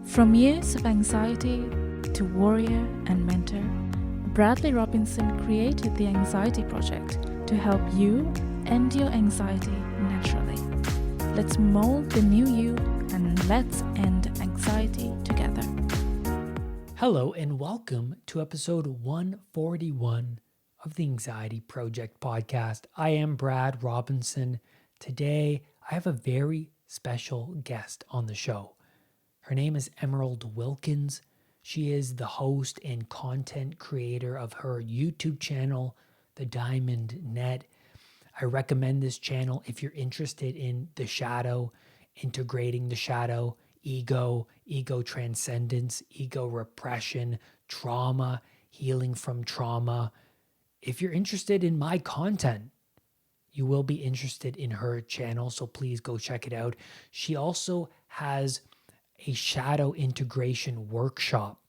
From years of anxiety to warrior and mentor, Bradley Robinson created the Anxiety Project to help you end your anxiety naturally. Let's mold the new you and let's end anxiety together. Hello and welcome to episode 141 of the Anxiety Project podcast. I am Brad Robinson. Today, I have a very special guest on the show. Her name is Emerald Wilkins. She is the host and content creator of her YouTube channel, The Diamond Net. I recommend this channel if you're interested in the shadow, integrating the shadow, ego transcendence, ego repression, trauma, healing from trauma. If you're interested in my content, you will be interested in her channel, so please go check it out. She also has a shadow integration workshop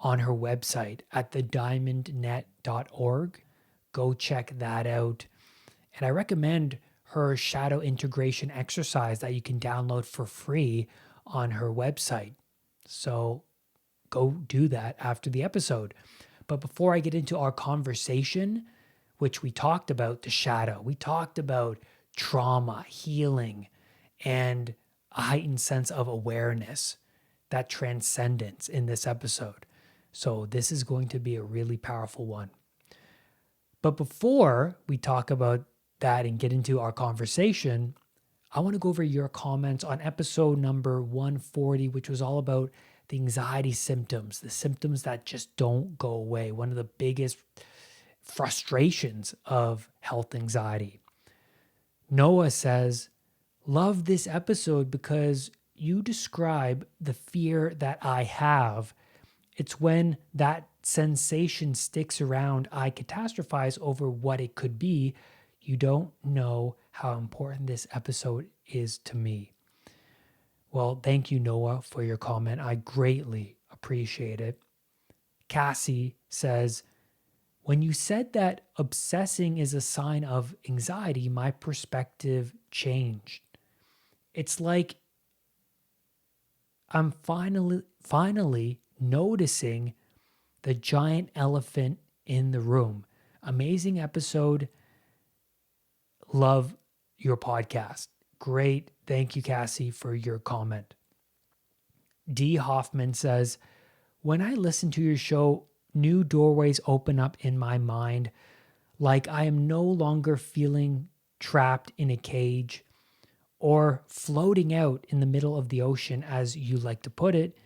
on her website at thediamondnet.org. Go check that out. And I recommend her shadow integration exercise that you can download for free on her website. So go do that after the episode. But before I get into our conversation, which we talked about the shadow, we talked about trauma, healing, and a heightened sense of awareness, that transcendence in this episode. So this is going to be a really powerful one. But before we talk about that and get into our conversation, I want to go over your comments on episode number 140, which was all about the anxiety symptoms, the symptoms that just don't go away. One of the biggest frustrations of health anxiety. Noah says, love this episode because you describe the fear that I have. It's when that sensation sticks around, I catastrophize over what it could be. You don't know how important this episode is to me. Well, thank you, Noah, for your comment. I greatly appreciate it. Cassie says, when you said that obsessing is a sign of anxiety, my perspective changed. It's like I'm finally noticing the giant elephant in the room. Amazing episode. Love your podcast. Great. Thank you, Cassie, for your comment. D. Hoffman says, when I listen to your show, new doorways open up in my mind, like I am no longer feeling trapped in a cage or floating out in the middle of the ocean, as you like to put it.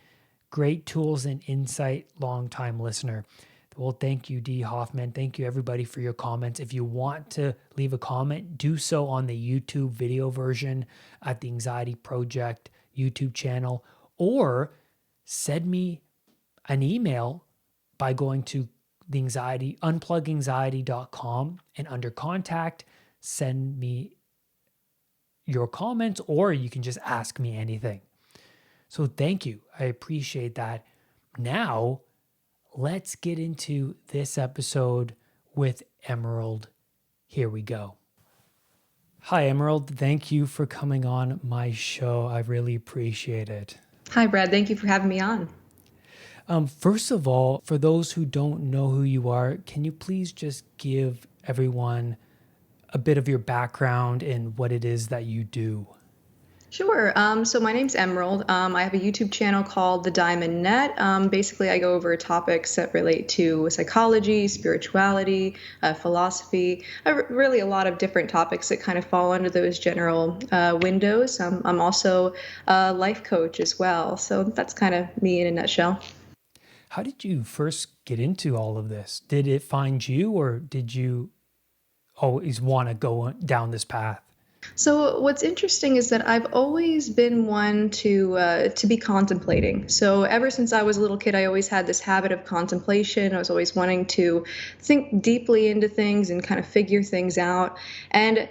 Great tools and insight, long-time listener. Well, thank you, D. Hoffman. Thank you, everybody, for your comments. If you want to leave a comment, do so on the YouTube video version at the Anxiety Project YouTube channel, or send me an email by going to the unpluganxiety.com and under contact, send me your comments, or you can just ask me anything. So thank you. I appreciate that. Now, let's get into this episode with Emerald. Here we go. Hi, Emerald. Thank you for coming on my show. I really appreciate it. Hi, Brad. Thank you for having me on. First of all, for those who don't know who you are, can you please just give everyone a bit of your background and what it is that you do? Sure. So my name's Emerald. I have a YouTube channel called The Diamond Net. Basically, I go over topics that relate to psychology, spirituality, philosophy, really a lot of different topics that kind of fall under those general windows. I'm also a life coach as well. So that's kind of me in a nutshell. How did you first get into all of this? Did it find you, or did you always want to go down this path? So what's interesting is that I've always been one to be contemplating. So ever since I was a little kid, I always had this habit of contemplation. I was always wanting to think deeply into things and kind of figure things out. And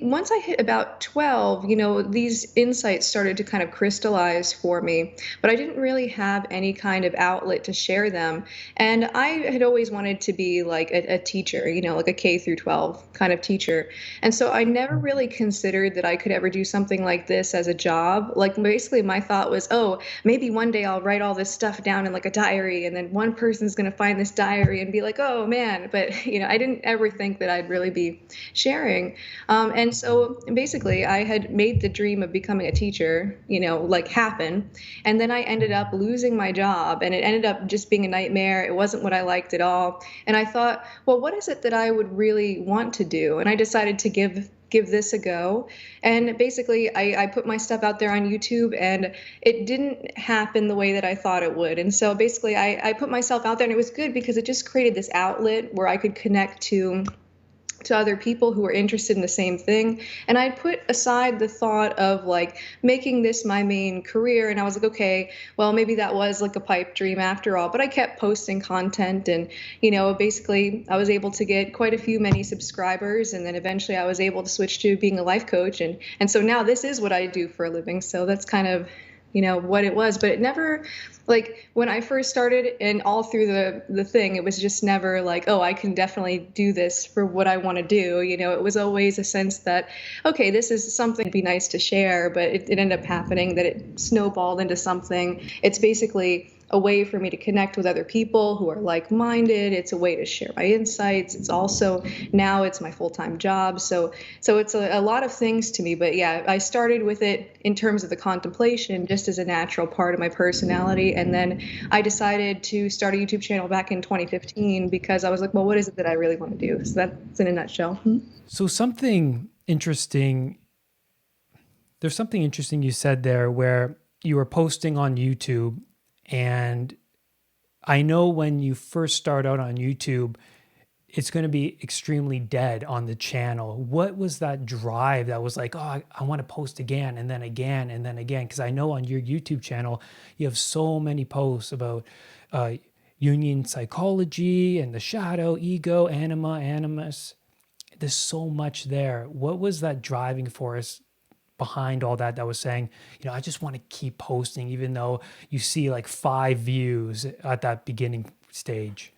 once I hit about 12, these insights started to kind of crystallize for me, but I didn't really have any kind of outlet to share them. And I had always wanted to be like a teacher, like a K through 12 kind of teacher. And so I never really considered that I could ever do something like this as a job. Like basically my thought was, oh, maybe one day I'll write all this stuff down in like a diary, and then one person's going to find this diary and be like, oh man. But, I didn't ever think that I'd really be sharing. And so basically, I had made the dream of becoming a teacher, like happen. And then I ended up losing my job, and it ended up just being a nightmare. It wasn't what I liked at all. And I thought, well, what is it that I would really want to do? And I decided to give this a go. And basically, I put my stuff out there on YouTube, and it didn't happen the way that I thought it would. And so basically, I put myself out there, and it was good because it just created this outlet where I could connect to other people who were interested in the same thing. And I put aside the thought of like making this my main career. And I was like, okay, well, maybe that was like a pipe dream after all. But I kept posting content, and, basically I was able to get quite a few many subscribers. And then eventually I was able to switch to being a life coach. And so now this is what I do for a living. So that's kind of, what it was. But it never, like when I first started and all through the thing, it was just never like, oh, I can definitely do this for what I want to do. It was always a sense that, okay, this is something that'd be nice to share, but it ended up happening that it snowballed into something. It's basically a way for me to connect with other people who are like-minded. It's a way to share my insights. It's also, now it's my full-time job. So it's a lot of things to me. But yeah, I started with it in terms of the contemplation, just as a natural part of my personality. And then I decided to start a YouTube channel back in 2015 because I was like, well, what is it that I really want to do? So that's in a nutshell. So something interesting, there's something interesting you said there where you were posting on YouTube. And I know when you first start out on YouTube, it's going to be extremely dead on the channel. What was that drive that was like, oh, I want to post again and then again and then again? Because I know on your YouTube channel, you have so many posts about Jungian psychology and the shadow, ego, animus. There's so much there. What was that driving force behind all that was saying, I just want to keep posting, even though you see like 5 views at that beginning stage?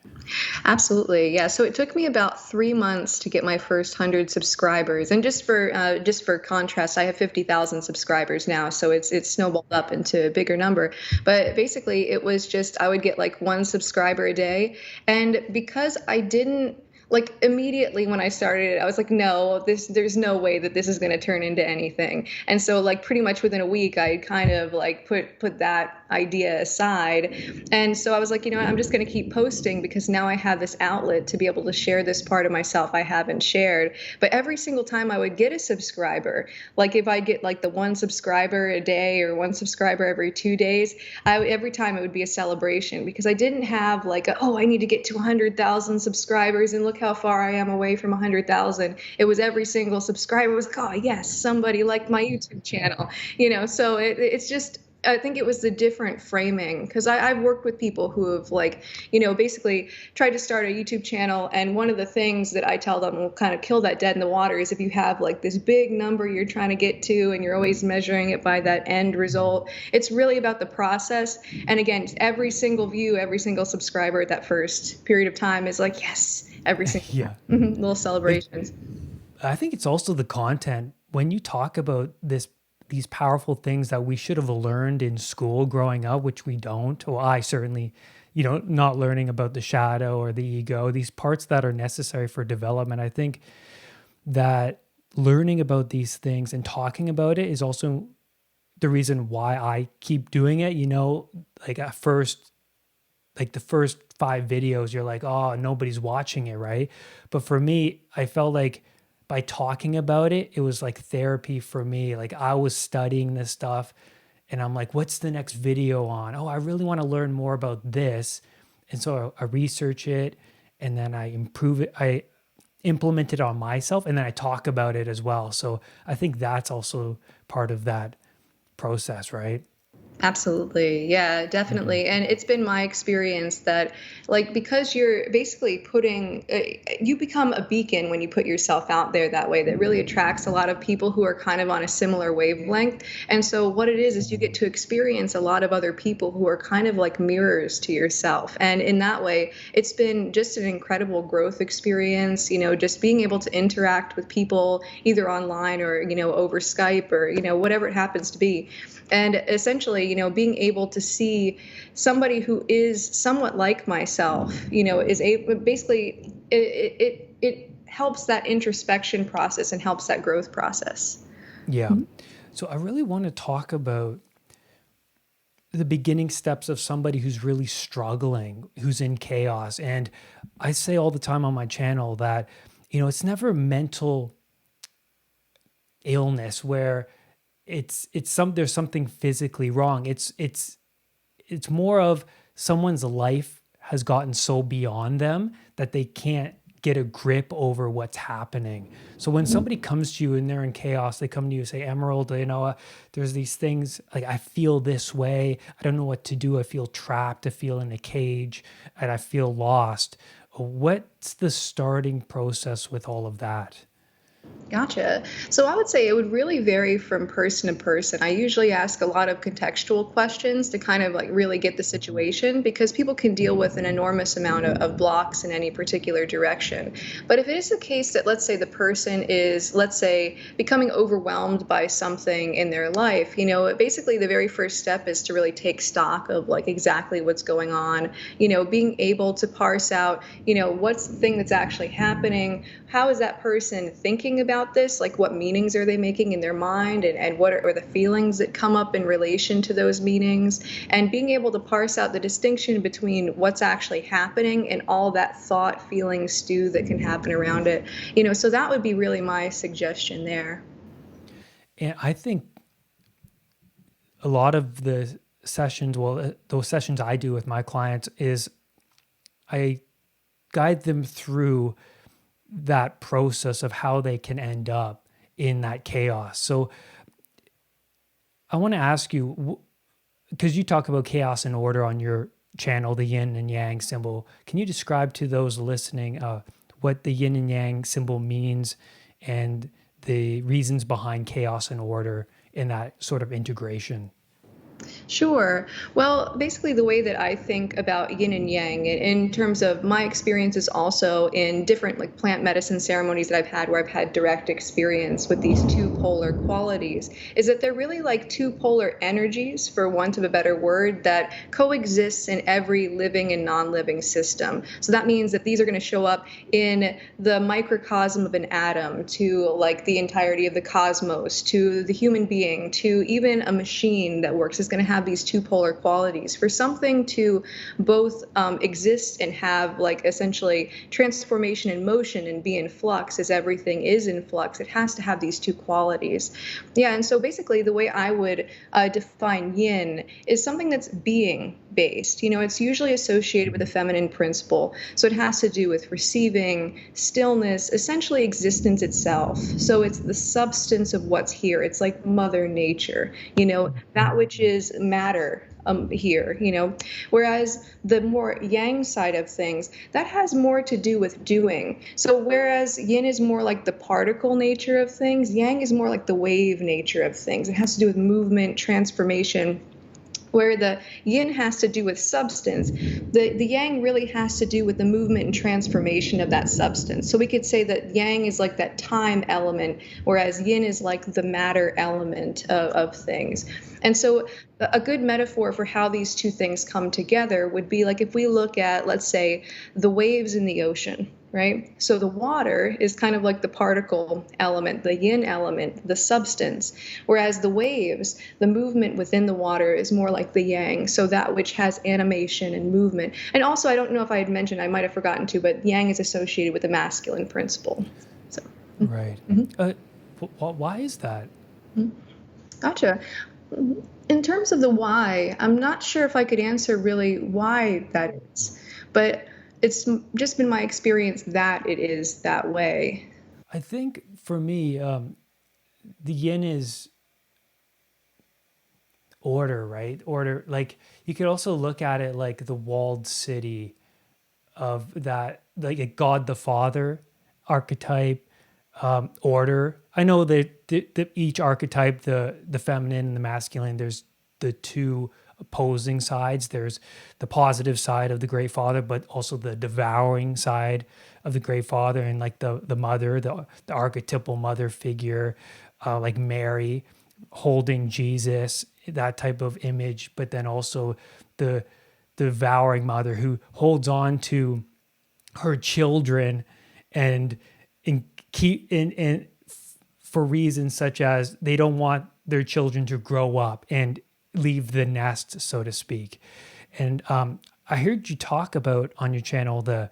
Absolutely. Yeah. So it took me about 3 months to get my first 100 subscribers. And just for contrast, I have 50,000 subscribers now. So it's snowballed up into a bigger number. But basically it was just, I would get like 1 subscriber a day. And because I didn't, like immediately when I started, I was like, no, there's no way that this is going to turn into anything. And so like pretty much within a week, I kind of like put that idea aside. And so I was like, I'm just going to keep posting because now I have this outlet to be able to share this part of myself I haven't shared. But every single time I would get a subscriber, like if I get like the 1 subscriber a day or 1 subscriber every 2 days, every time it would be a celebration because I didn't have like, I need to get to 100,000 subscribers and look how far I am away from 100,000. It was every single subscriber was like, oh yes, somebody liked my YouTube channel, so it's just, I think it was the different framing because I've worked with people who have like, basically tried to start a YouTube channel. And one of the things that I tell them will kind of kill that dead in the water is if you have like this big number you're trying to get to and you're always measuring it by that end result. It's really about the process. And again, every single view, every single subscriber at that first period of time is like, yes, every single little celebrations. I think it's also the content. When you talk about these powerful things that we should have learned in school growing up, which we don't, or I certainly, not learning about the shadow or the ego, these parts that are necessary for development. I think that learning about these things and talking about it is also the reason why I keep doing it. Like at first, like the first 5 videos, you're like, oh, nobody's watching it, right? But for me, I felt like by talking about it, it was like therapy for me. Like I was studying this stuff and I'm like, what's the next video on? Oh, I really want to learn more about this. And so I research it and then I improve it. I implement it on myself and then I talk about it as well. So I think that's also part of that process, right? Absolutely. Yeah, definitely. And it's been my experience that, like, because you're basically you become a beacon when you put yourself out there that way, that really attracts a lot of people who are kind of on a similar wavelength. And so, what it is you get to experience a lot of other people who are kind of like mirrors to yourself. And in that way, it's been just an incredible growth experience, just being able to interact with people either online or, over Skype or, whatever it happens to be. And essentially, being able to see somebody who is somewhat like myself, is able, basically, it helps that introspection process and helps that growth process. Yeah. So I really want to talk about the beginning steps of somebody who's really struggling, who's in chaos. And I say all the time on my channel that, it's never mental illness where there's something physically wrong. It's more of someone's life has gotten so beyond them that they can't get a grip over what's happening. So when somebody comes to you and they're in chaos, they come to you and say, Emerald, there's these things, like I feel this way. I don't know what to do. I feel trapped. I feel in a cage and I feel lost. What's the starting process with all of that? Gotcha. So I would say it would really vary from person to person. I usually ask a lot of contextual questions to kind of like really get the situation, because people can deal with an enormous amount of blocks in any particular direction. But if it is the case that, let's say, the person is, let's say, becoming overwhelmed by something in their life, basically the very first step is to really take stock of like exactly what's going on, being able to parse out, what's the thing that's actually happening, how is that person thinking about this, like what meanings are they making in their mind, and what are the feelings that come up in relation to those meanings, and being able to parse out the distinction between what's actually happening and all that thought, feeling stew that can happen around it. So that would be really my suggestion there. And I think a lot of the sessions, those sessions I do with my clients, is I guide them through that process of how they can end up in that chaos. So I want to ask you, because you talk about chaos and order on your channel, the yin and yang symbol, can you describe to those listening what the yin and yang symbol means and the reasons behind chaos and order in that sort of integration? Sure. Well, basically, the way that I think about yin and yang, in terms of my experiences also in different like plant medicine ceremonies that I've had, where I've had direct experience with these two polar qualities, is that they're really like two polar energies, for want of a better word, that coexists in every living and non-living system. So that means that these are going to show up in the microcosm of an atom, to like the entirety of the cosmos, to the human being, to even a machine that works is going to have these two polar qualities. For something to both exist and have like essentially transformation and motion and be in flux, as everything is in flux, it has to have these two qualities. Yeah, and so basically the way I would define yin is something that's being based. It's usually associated with a feminine principle. So it has to do with receiving, stillness, essentially existence itself. So it's the substance of what's here. It's like Mother Nature, that which is matter here, whereas the more yang side of things, that has more to do with doing. So whereas yin is more like the particle nature of things, yang is more like the wave nature of things. It has to do with movement, transformation, where the yin has to do with substance. The yang really has to do with the movement and transformation of that substance. So we could say that yang is like that time element, whereas yin is like the matter element of things. And so a good metaphor for how these two things come together would be like if we look at, let's say, the waves in the ocean, right? So the water is kind of like the particle element, the yin element, the substance, whereas the waves, the movement within the water, is more like the yang, so that which has animation and movement. And also, I don't know if I had mentioned, I might have forgotten to, but yang is associated with the masculine principle. So, right. Why is that? Gotcha. In terms of the why, I'm not sure if I could answer really why that is, but it's just been my experience that it is that way. I think for me, the yin is order, right? Order, like you could also look at it like the walled city of that, like a God the Father archetype, order. I know that each archetype, the feminine and the masculine, there's the two opposing sides. There's the positive side of the Great Father, but also the devouring side of the Great Father, and like the mother, the archetypal mother figure, like Mary holding Jesus, that type of image. But then also the devouring mother who holds on to her children and for reasons such as they don't want their children to grow up and leave the nest, so to speak. And I heard you talk about on your channel the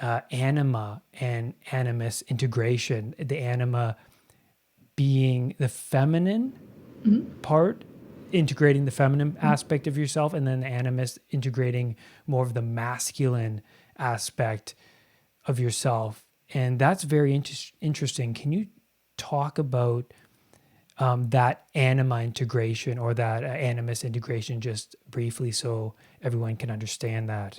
anima and animus integration, the anima being the feminine part, integrating the feminine aspect of yourself, and then the animus integrating more of the masculine aspect of yourself. And that's very interesting. Can you talk about that anima integration or that animus integration just briefly so everyone can understand that?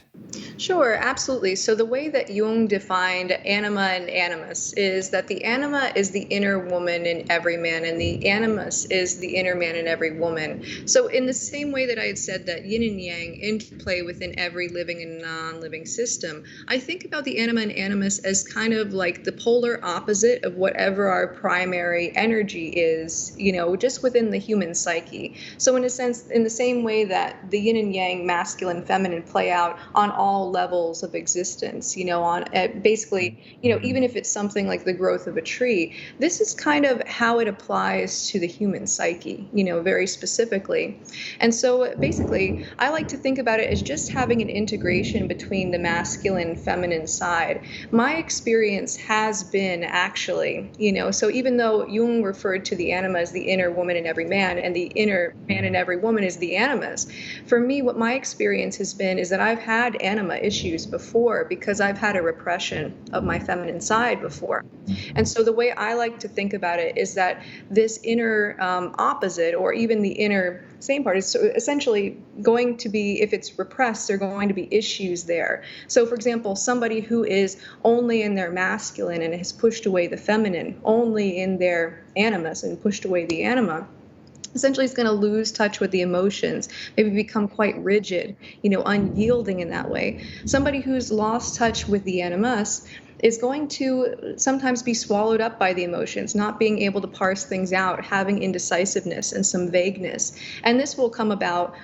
Sure, absolutely. So the way that Jung defined anima and animus is that the anima is the inner woman in every man, and the animus is the inner man in every woman. So in the same way that I had said that yin and yang interplay within every living and non-living system, I think about the anima and animus as kind of like the polar opposite of whatever our primary energy is, just within the human psyche. So in a sense, in the same way that the yin and yang, masculine, feminine, play out on all levels of existence, on basically, even if it's something like the growth of a tree, this is kind of how it applies to the human psyche, very specifically. And so basically, I like to think about it as just having an integration between the masculine, feminine side. My experience has been actually, so even though Jung referred to the anima as the inner woman in every man, and the inner man in every woman is the animus, for me, what my experience has been is that I've had anima issues before because I've had a repression of my feminine side before. And so the way I like to think about it is that this inner opposite, or even the inner same part, is essentially going to be, if it's repressed, there are going to be issues there. So for example, somebody who is only in their masculine and has pushed away the feminine, only in their animus and pushed away the anima, essentially is going to lose touch with the emotions, maybe become quite rigid, unyielding in that way. Somebody who's lost touch with the animus is going to sometimes be swallowed up by the emotions, not being able to parse things out, having indecisiveness and some vagueness. And this will come about,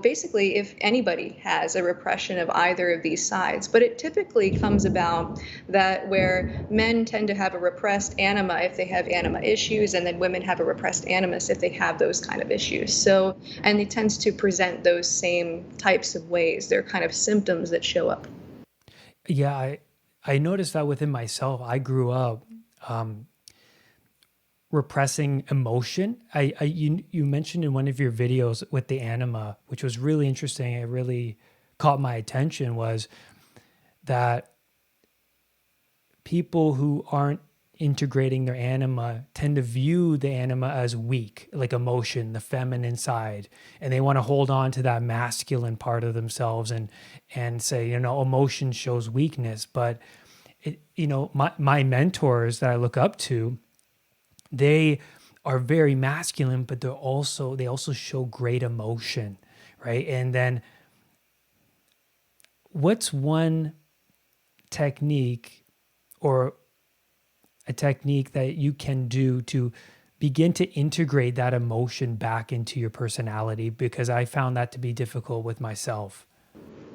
basically if anybody has a repression of either of these sides. But it typically comes about that where men tend to have a repressed anima if they have anima issues, and then women have a repressed animus if they have those kind of issues. So, and it tends to present those same types of ways. They're kind of symptoms that show up. Yeah, I noticed that within myself. I grew up repressing emotion. You mentioned in one of your videos with the anima, which was really interesting. It really caught my attention, was that people who aren't integrating their anima tend to view the anima as weak, like emotion, the feminine side, and they want to hold on to that masculine part of themselves and say, emotion shows weakness. But my mentors that I look up to, they are very masculine, but they also show great emotion, right? And then what's one technique or a technique that you can do to begin to integrate that emotion back into your personality? Because I found that to be difficult with myself.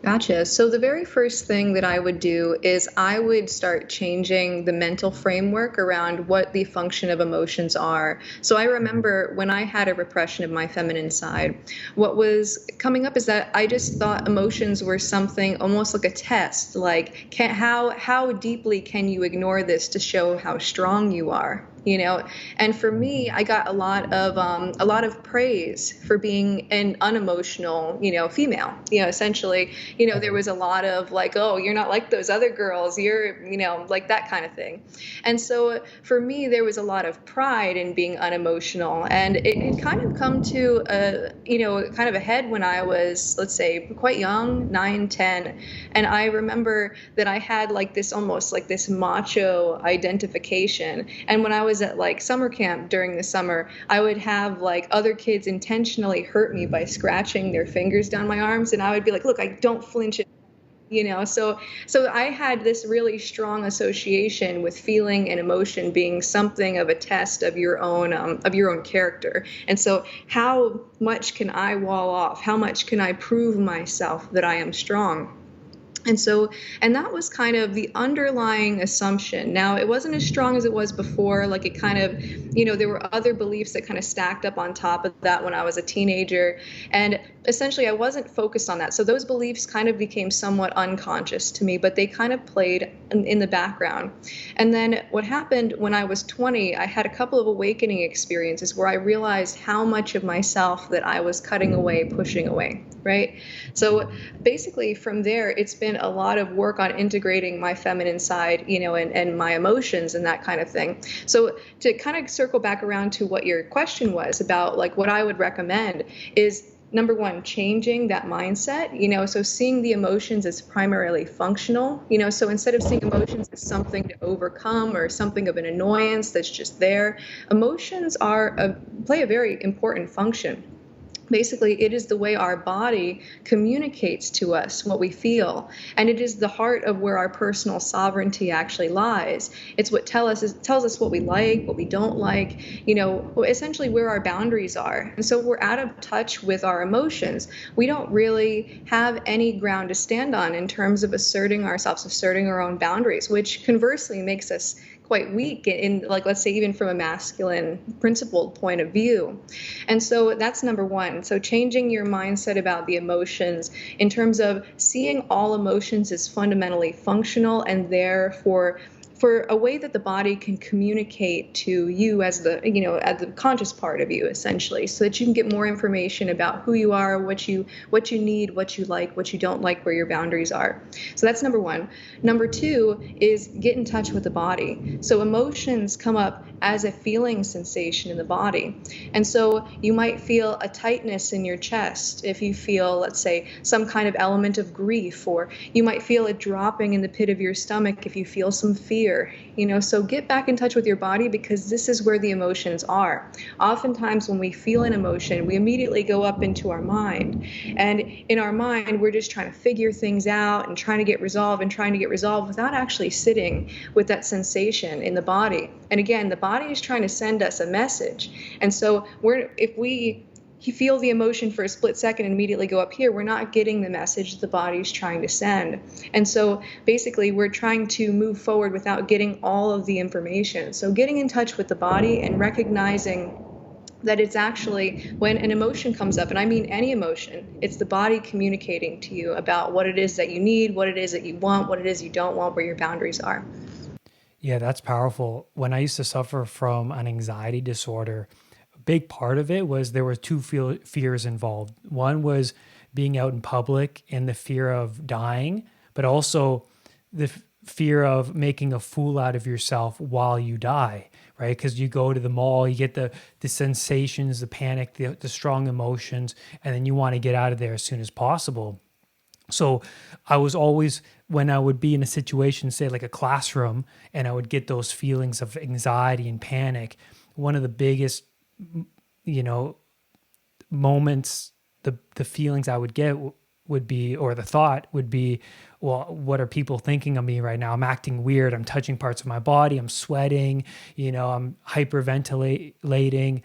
Gotcha. So the very first thing that I would do is I would start changing the mental framework around what the function of emotions are. So I remember when I had a repression of my feminine side, what was coming up is that I just thought emotions were something almost like a test, like how deeply can you ignore this to show how strong you are? And for me, I got a lot of praise for being an unemotional female. Essentially, there was a lot of like, oh, you're not like those other girls, you're like that kind of thing. And so for me, there was a lot of pride in being unemotional, and it kind of come to a kind of a head when I was, let's say, quite young, 9, 10. And I remember that I had like this almost like this macho identification. And when I was at like summer camp during the summer, I would have like other kids intentionally hurt me by scratching their fingers down my arms, and I would be like, look, I don't flinch at so I had this really strong association with feeling and emotion being something of a test of your own character. And so how much can I wall off? How much can I prove myself that I am strong? And that was kind of the underlying assumption. Now, it wasn't as strong as it was before. Like it kind of, there were other beliefs that kind of stacked up on top of that when I was a teenager. And essentially, I wasn't focused on that. So those beliefs kind of became somewhat unconscious to me, but they kind of played in the background. And then what happened when I was 20, I had a couple of awakening experiences where I realized how much of myself that I was cutting away, pushing away, right? So basically from there, it's been a lot of work on integrating my feminine side, and my emotions and that kind of thing. So to kind of circle back around to what your question was about, like what I would recommend is, number one, changing that mindset, so seeing the emotions as primarily functional, so instead of seeing emotions as something to overcome or something of an annoyance that's just there, emotions play a very important function. Basically, it is the way our body communicates to us what we feel, and it is the heart of where our personal sovereignty actually lies. It's what tells us what we like, what we don't like, essentially where our boundaries are. And so we're out of touch with our emotions. We don't really have any ground to stand on in terms of asserting ourselves, asserting our own boundaries, which conversely makes us quite weak in, like, let's say, even from a masculine principled point of view. And so that's number one. So changing your mindset about the emotions in terms of seeing all emotions as fundamentally functional and there for a way that the body can communicate to you as as the conscious part of you, essentially, so that you can get more information about who you are, what you need, what you like, what you don't like, where your boundaries are. So that's number one. Number two is get in touch with the body. So emotions come up as a feeling sensation in the body. And so you might feel a tightness in your chest if you feel, let's say, some kind of element of grief, or you might feel a dropping in the pit of your stomach if you feel some fear. So get back in touch with your body, because this is where the emotions are. Oftentimes when we feel an emotion, we immediately go up into our mind. And in our mind, we're just trying to figure things out and trying to get resolved without actually sitting with that sensation in the body. And again, the body is trying to send us a message. And so if we feel the emotion for a split second and immediately go up here, we're not getting the message the body's trying to send. And so basically we're trying to move forward without getting all of the information. So getting in touch with the body and recognizing that it's actually when an emotion comes up, and I mean any emotion, it's the body communicating to you about what it is that you need, what it is that you want, what it is you don't want, where your boundaries are. Yeah, that's powerful. When I used to suffer from an anxiety disorder, big part of it was there were two fears involved. One was being out in public and the fear of dying, but also the fear of making a fool out of yourself while you die, right? Because you go to the mall, you get the sensations, the panic, the strong emotions, and then you want to get out of there as soon as possible. So I was always, when I would be in a situation, say like a classroom, and I would get those feelings of anxiety and panic, one of the biggest moments, the feelings I would get would be, or the thought would be, well, what are people thinking of me right now? I'm acting weird. I'm touching parts of my body. I'm sweating, I'm hyperventilating.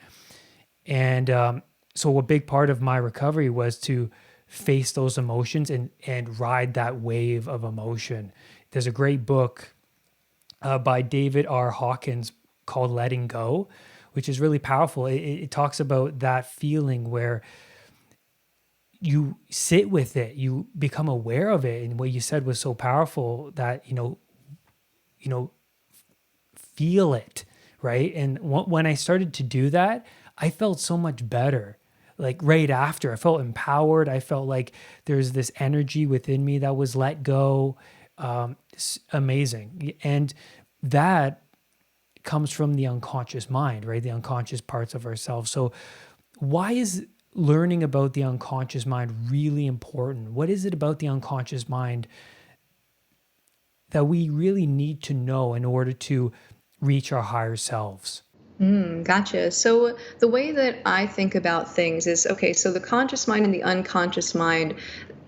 And so a big part of my recovery was to face those emotions and ride that wave of emotion. There's a great book by David R. Hawkins called Letting Go, which is really powerful. It talks about that feeling where you sit with it, you become aware of it. And what you said was so powerful, that, feel it, right? And when I started to do that, I felt so much better. Like right after, I felt empowered. I felt like there's this energy within me that was let go. It's amazing. And that comes from the unconscious mind, right? The unconscious parts of ourselves. So why is learning about the unconscious mind really important? What is it about the unconscious mind that we really need to know in order to reach our higher selves? Gotcha. So the way that I think about things is, okay, so the conscious mind and the conscious mind,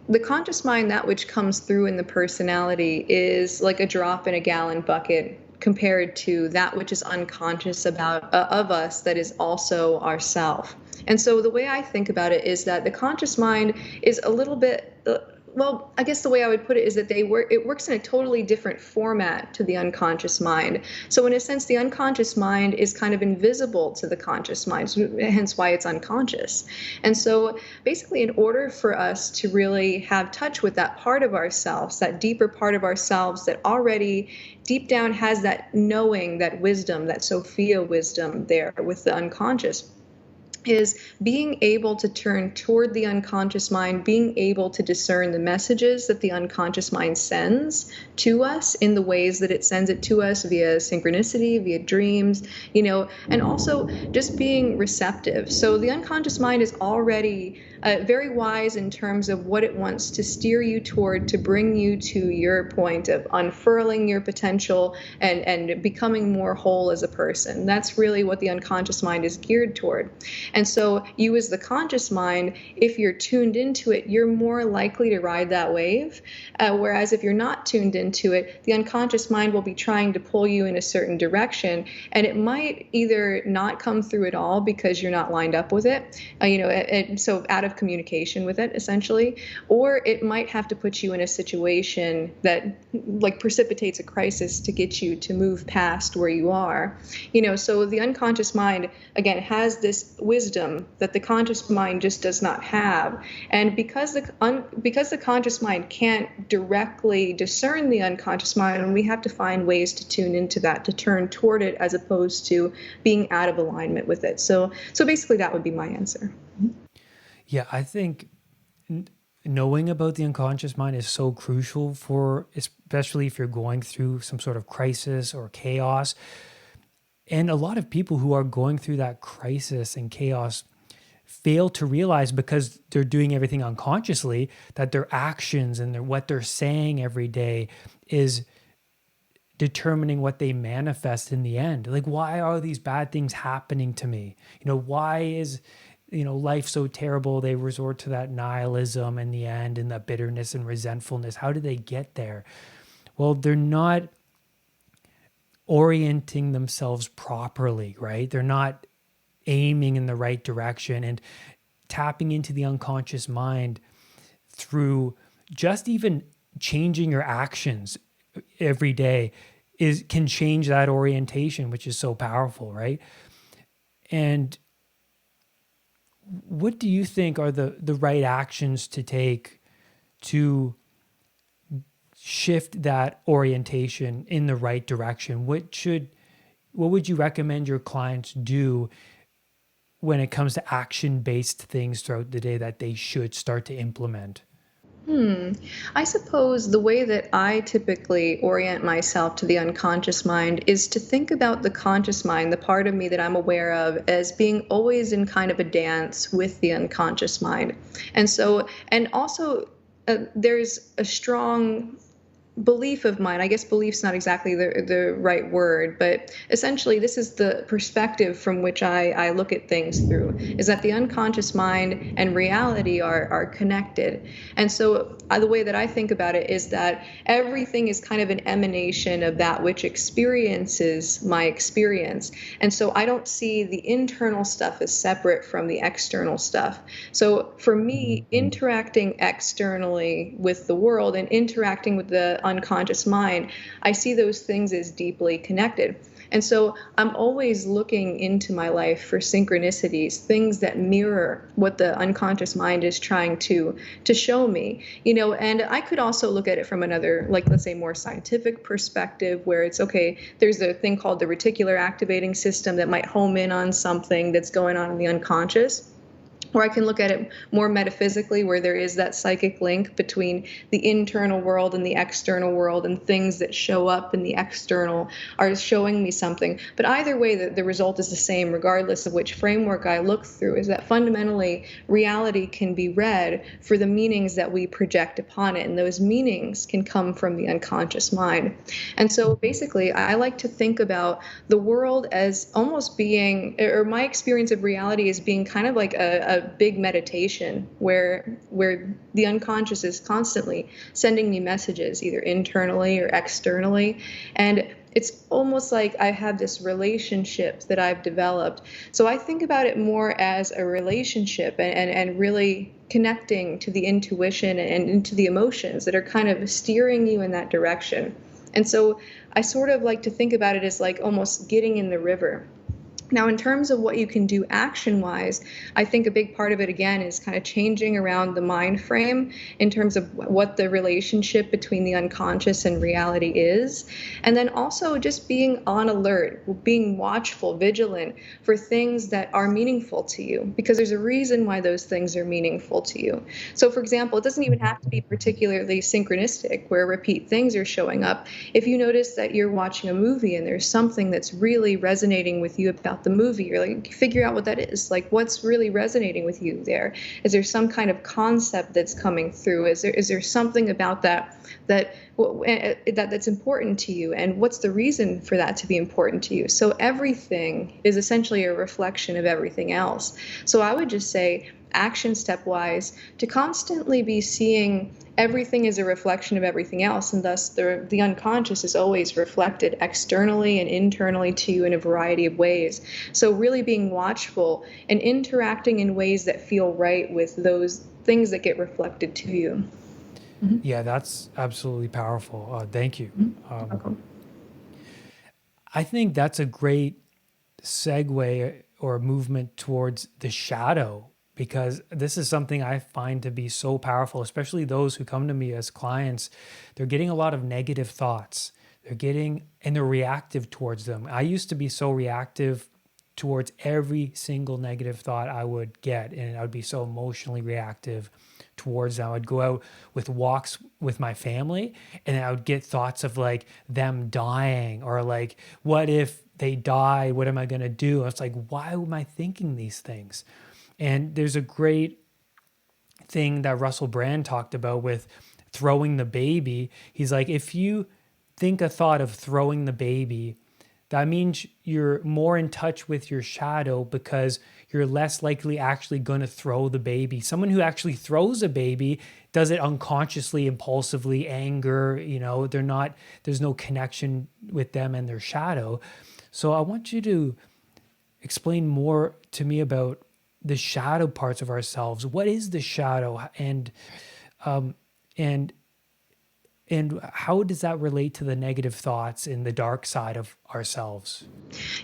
that which comes through in the personality, is like a drop in a gallon bucket compared to that which is unconscious about of us, that is also ourself. And so the way I think about it is that the conscious mind is a little bit well, I guess the way I would put it is that it works in a totally different format to the unconscious mind. So in a sense, the unconscious mind is kind of invisible to the conscious mind, hence why it's unconscious. And so basically, in order for us to really have touch with that part of ourselves, that deeper part of ourselves that already deep down has that knowing, that wisdom, that Sophia wisdom there with the unconscious, is being able to turn toward the unconscious mind, being able to discern the messages that the unconscious mind sends to us in the ways that it sends it to us via synchronicity, via dreams, and also just being receptive. So the unconscious mind is already very wise in terms of what it wants to steer you toward, to bring you to your point of unfurling your potential and becoming more whole as a person. That's really what the unconscious mind is geared toward. And so you, as the conscious mind, if you're tuned into it, you're more likely to ride that wave. Whereas if you're not tuned into it, the unconscious mind will be trying to pull you in a certain direction, and it might either not come through at all because you're not lined up with it, so out of communication with it, essentially, or it might have to put you in a situation that like precipitates a crisis to get you to move past where you are. So the unconscious mind, again, has this wisdom that the conscious mind just does not have. And because the conscious mind can't directly discern the unconscious mind, we have to find ways to tune into that, to turn toward it, as opposed to being out of alignment with it. So basically that would be my answer. Yeah, I think knowing about the unconscious mind is so crucial especially if you're going through some sort of crisis or chaos. And a lot of people who are going through that crisis and chaos fail to realize, because they're doing everything unconsciously, that their actions and what they're saying every day is determining what they manifest in the end. Like, why are these bad things happening to me? Why is life so terrible? They resort to that nihilism in the end, and the bitterness and resentfulness. How do they get there? Well, they're not orienting themselves properly, right? They're not aiming in the right direction and tapping into the unconscious mind through just even changing your actions every day can change that orientation, which is so powerful, right? And what do you think are the right actions to take to shift that orientation in the right direction? What would you recommend your clients do when it comes to action-based things throughout the day that they should start to implement? I suppose the way that I typically orient myself to the unconscious mind is to think about the conscious mind, the part of me that I'm aware of, as being always in kind of a dance with the unconscious mind. And also there's a strong belief of mine. I guess belief's not exactly the right word, but essentially this is the perspective from which I look at things through, is that the unconscious mind and reality are connected. And so the way that I think about it is that everything is kind of an emanation of that which experiences my experience. And so I don't see the internal stuff as separate from the external stuff. So for me, interacting externally with the world and interacting with the unconscious mind, I see those things as deeply connected. And so I'm always looking into my life for synchronicities, things that mirror what the unconscious mind is trying to show me, and I could also look at it from another, like, let's say, more scientific perspective, where it's okay, there's a thing called the reticular activating system that might home in on something that's going on in the unconscious. Or I can look at it more metaphysically, where there is that psychic link between the internal world and the external world, and things that show up in the external are showing me something. But either way, the result is the same, regardless of which framework I look through, is that fundamentally reality can be read for the meanings that we project upon it. And those meanings can come from the unconscious mind. And so basically, I like to think about the world as almost being, or my experience of reality as being kind of like a big meditation where the unconscious is constantly sending me messages, either internally or externally. And it's almost like I have this relationship that I've developed. So I think about it more as a relationship, and really connecting to the intuition and into the emotions that are kind of steering you in that direction. And so I sort of like to think about it as like almost getting in the river. Now, in terms of what you can do action-wise, I think a big part of it, again, is kind of changing around the mind frame in terms of what the relationship between the unconscious and reality is. And then also just being on alert, being watchful, vigilant for things that are meaningful to you, because there's a reason why those things are meaningful to you. So, for example, it doesn't even have to be particularly synchronistic, where repeat things are showing up. If you notice that you're watching a movie and there's something that's really resonating with you about the movie, you're like, figure out what that is. Like, what's really resonating with you there? Is there some kind of concept that's coming through? Is there something about that's important to you? And what's the reason for that to be important to you? So everything is essentially a reflection of everything else. So I would just say, action step-wise, to constantly be seeing everything as a reflection of everything else, and thus the unconscious is always reflected externally and internally to you in a variety of ways. So really being watchful and interacting in ways that feel right with those things that get reflected to you. Mm-hmm. Yeah, that's absolutely powerful. Thank you. Mm-hmm. I think that's a great segue or movement towards the shadow, because this is something I find to be so powerful, especially those who come to me as clients. They're getting a lot of negative thoughts. They're reactive towards them. I used to be so reactive towards every single negative thought I would get, and I would be so emotionally reactive towards them. I would go out with walks with my family, and I would get thoughts of like them dying, or like, what if they die? What am I going to do? It's like, why am I thinking these things? And there's a great thing that Russell Brand talked about with throwing the baby. He's like, if you think a thought of throwing the baby, that means you're more in touch with your shadow, because you're less likely actually going to throw the baby. Someone who actually throws a baby does it unconsciously, impulsively, anger, there's no connection with them and their shadow. So I want you to explain more to me about the shadow parts of ourselves. What is the shadow, and how does that relate to the negative thoughts and the dark side of ourselves?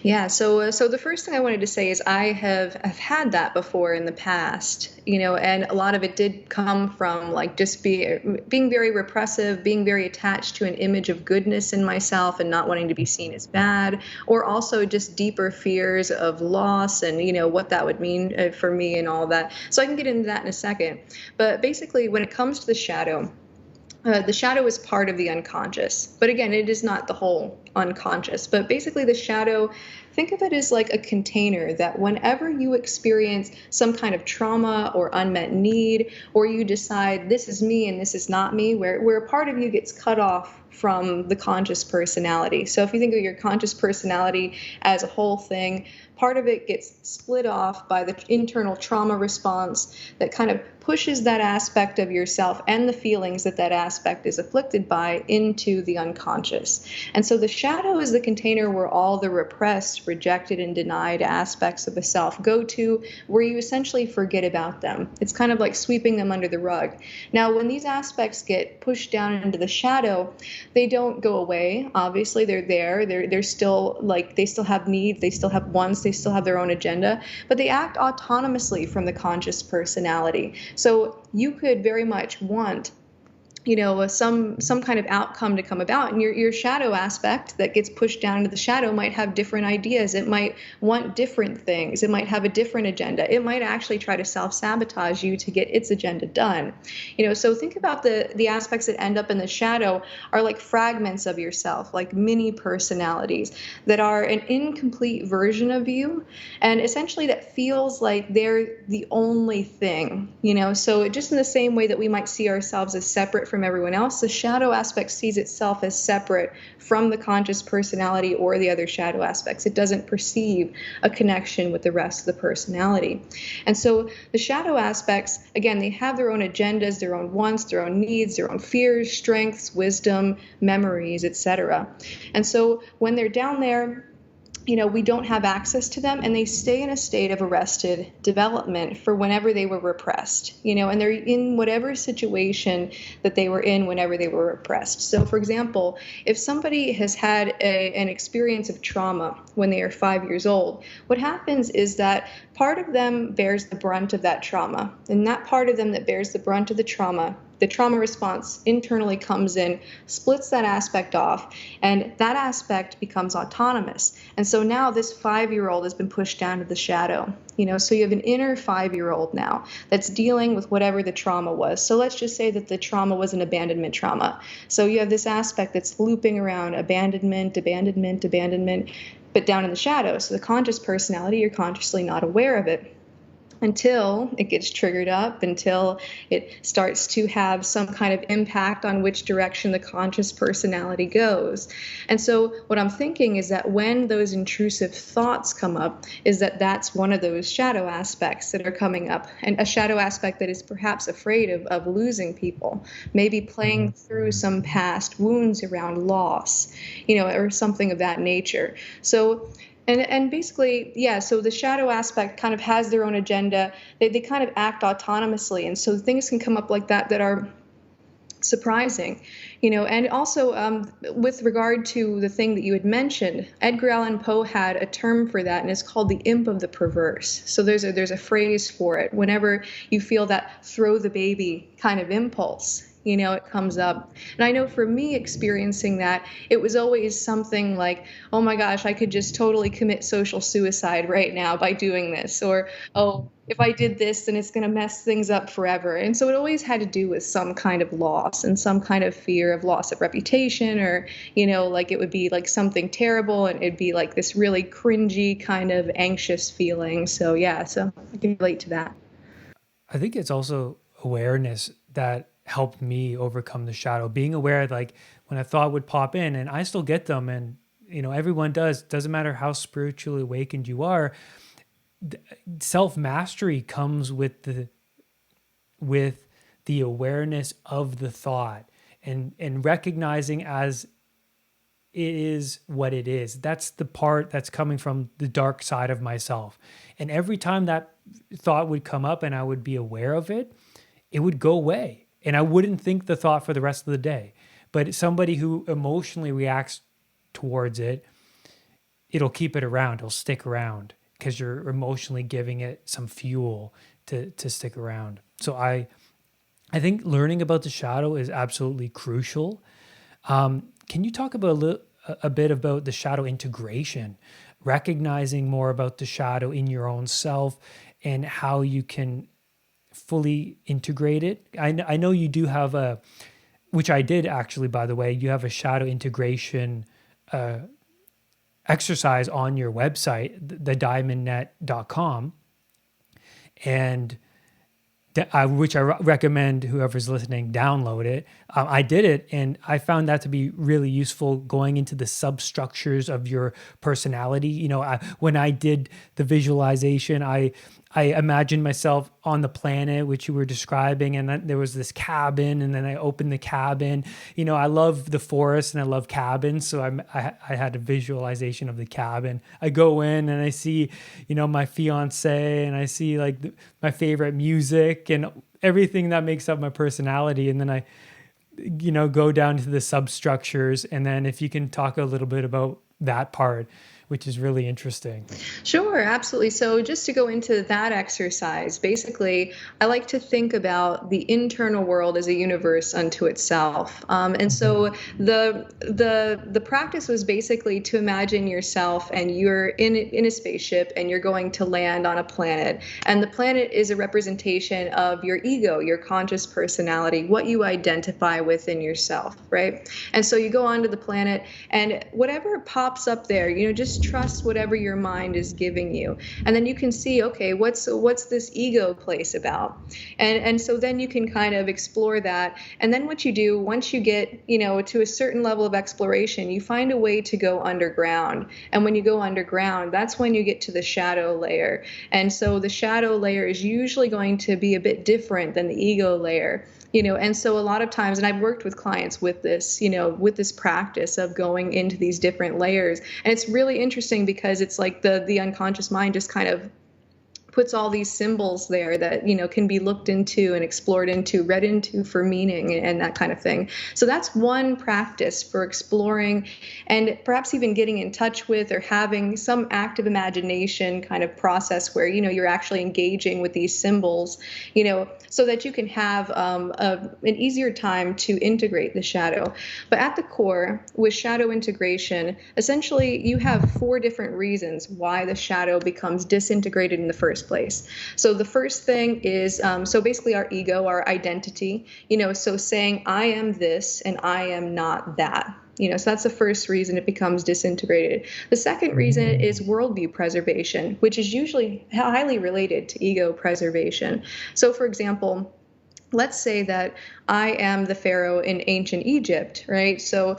Yeah, so the first thing I wanted to say is I've had that before in the past, and a lot of it did come from like just being very repressive, being very attached to an image of goodness in myself and not wanting to be seen as bad, or also just deeper fears of loss and what that would mean for me and all that. So I can get into that in a second. But basically, when it comes to the shadow is part of the unconscious, but again, it is not the whole unconscious. But basically, the shadow, think of it as like a container that whenever you experience some kind of trauma or unmet need, or you decide this is me and this is not me, where a part of you gets cut off from the conscious personality. So if you think of your conscious personality as a whole thing, part of it gets split off by the internal trauma response that kind of pushes that aspect of yourself and the feelings that that aspect is afflicted by into the unconscious. And so the shadow is the container where all the repressed, rejected, and denied aspects of the self go to, where you essentially forget about them. It's kind of like sweeping them under the rug. Now, when these aspects get pushed down into the shadow, they don't go away. Obviously, they're there. They're still like, they still have needs, they still have wants, they still have their own agenda, but they act autonomously from the conscious personality. So you could very much want, some kind of outcome to come about, and your shadow aspect that gets pushed down into the shadow might have different ideas. It might want different things. It might have a different agenda. It might actually try to self-sabotage you to get its agenda done. So think about the aspects that end up in the shadow are like fragments of yourself, like mini personalities that are an incomplete version of you, and essentially that feels like they're the only thing. So just in the same way that we might see ourselves as separate from everyone else, the shadow aspect sees itself as separate from the conscious personality or the other shadow aspects. It doesn't perceive a connection with the rest of the personality. And so the shadow aspects, again, they have their own agendas, their own wants, their own needs, their own fears, strengths, wisdom, memories, etc. And so when they're down there, we don't have access to them, and they stay in a state of arrested development for whenever they were repressed, and they're in whatever situation that they were in whenever they were repressed. So, for example, if somebody has had an experience of trauma when they are 5 years old, what happens is that part of them bears the brunt of that trauma, and that part of them that bears the brunt of the trauma response internally comes in, splits that aspect off, and that aspect becomes autonomous. And so now this 5-year-old has been pushed down to the shadow. So you have an inner 5-year-old now that's dealing with whatever the trauma was. So let's just say that the trauma was an abandonment trauma. So you have this aspect that's looping around abandonment, but down in the shadow. So the conscious personality, you're consciously not aware of it until it gets triggered up, until it starts to have some kind of impact on which direction the conscious personality goes. And so what I'm thinking is that when those intrusive thoughts come up, is that that's one of those shadow aspects that are coming up, and a shadow aspect that is perhaps afraid of losing people, maybe playing through some past wounds around loss, or something of that nature. So And basically, yeah, so the shadow aspect kind of has their own agenda. They kind of act autonomously. And so things can come up like that are surprising, and also with regard to the thing that you had mentioned, Edgar Allan Poe had a term for that, and it's called the imp of the perverse. So there's a phrase for it. Whenever you feel that throw the baby kind of impulse, it comes up. And I know for me experiencing that, it was always something like, oh my gosh, I could just totally commit social suicide right now by doing this. Or, oh, if I did this, then it's going to mess things up forever. And so it always had to do with some kind of loss and some kind of fear of loss of reputation, or, like it would be like something terrible, and it'd be like this really cringy kind of anxious feeling. So yeah, so I can relate to that. I think it's also awareness that helped me overcome the shadow. Being aware, like when a thought would pop in, and I still get them, and everyone does. Doesn't matter how spiritually awakened you are. Self mastery comes with the awareness of the thought, and recognizing as it is what it is. That's the part that's coming from the dark side of myself. And every time that thought would come up and I would be aware of it, it would go away. And I wouldn't think the thought for the rest of the day. But somebody who emotionally reacts towards it, it'll keep it around. It'll stick around because you're emotionally giving it some fuel to stick around. So I think learning about the shadow is absolutely crucial. Can you talk about a bit about the shadow integration, recognizing more about the shadow in your own self and how you can fully integrate it? I know you do have which I did actually, by the way, you have a shadow integration exercise on your website, thediamondnet.com. And which I recommend whoever's listening download it. I did it, and I found that to be really useful going into the substructures of your personality. You know, when I did the visualization, I imagined myself on the planet, which you were describing, and then there was this cabin, and then I opened the cabin. You know, I love the forest and I love cabins, so I had a visualization of the cabin. I go in and I see, you know, my fiance, and I see like my favorite music and everything that makes up my personality, and then I, you know, go down to the substructures, and then if you can talk a little bit about that part, which is really interesting. Sure, absolutely. So just to go into that exercise, basically, I like to think about the internal world as a universe unto itself. And so the practice was basically to imagine yourself and you're in a spaceship and you're going to land on a planet. And the planet is a representation of your ego, your conscious personality, what you identify within yourself, right? And so you go onto the planet, and whatever pops up there, you know, just trust whatever your mind is giving you, and then you can see, okay, what's this ego place about, and so then you can kind of explore that. And then what you do once you get, you know, to a certain level of exploration, you find a way to go underground. And when you go underground, that's when you get to the shadow layer. And so the shadow layer is usually going to be a bit different than the ego layer. You know, and so a lot of times, and I've worked with clients with this, you know, with this practice of going into these different layers. And it's really interesting because it's like the unconscious mind just kind of puts all these symbols there that, you know, can be looked into and explored into, read into for meaning and that kind of thing. So that's one practice for exploring and perhaps even getting in touch with or having some active imagination kind of process where, you know, you're actually engaging with these symbols, you know, so that you can have an easier time to integrate the shadow. But at the core, with shadow integration, essentially you have 4 different reasons why the shadow becomes disintegrated in the first place. So the first thing is, so basically our ego, our identity, you know, so saying I am this and I am not that. You know, so that's the first reason it becomes disintegrated. The second reason is worldview preservation, which is usually highly related to ego preservation. So for example, let's say that I am the pharaoh in ancient Egypt, right? So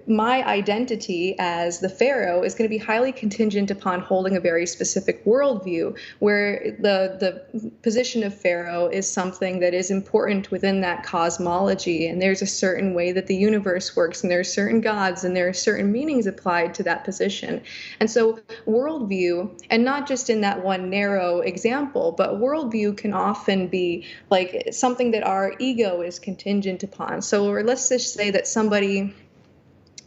my identity as the pharaoh is going to be highly contingent upon holding a very specific worldview, where the position of pharaoh is something that is important within that cosmology. And there's a certain way that the universe works, and there are certain gods, and there are certain meanings applied to that position. And so worldview, and not just in that one narrow example, but worldview can often be like something that our ego is contingent upon. So, or let's just say that somebody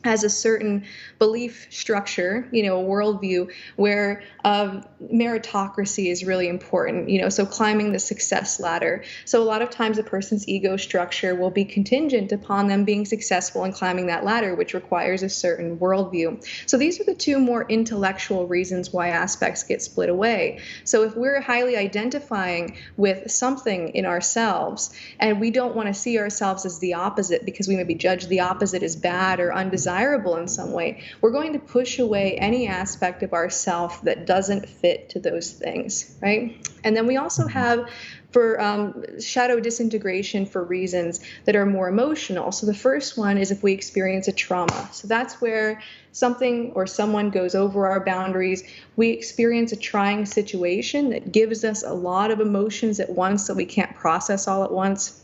has a certain belief structure, you know, a worldview where meritocracy is really important, you know, so climbing the success ladder. So a lot of times a person's ego structure will be contingent upon them being successful in climbing that ladder, which requires a certain worldview. So these are the 2 more intellectual reasons why aspects get split away. So if we're highly identifying with something in ourselves and we don't want to see ourselves as the opposite because we maybe judge the opposite as bad or undesirable in some way, we're going to push away any aspect of ourself that doesn't fit to those things, right? And then we also have for shadow disintegration for reasons that are more emotional. So the first one is if we experience a trauma. So that's where something or someone goes over our boundaries. We experience a trying situation that gives us a lot of emotions at once that we can't process all at once.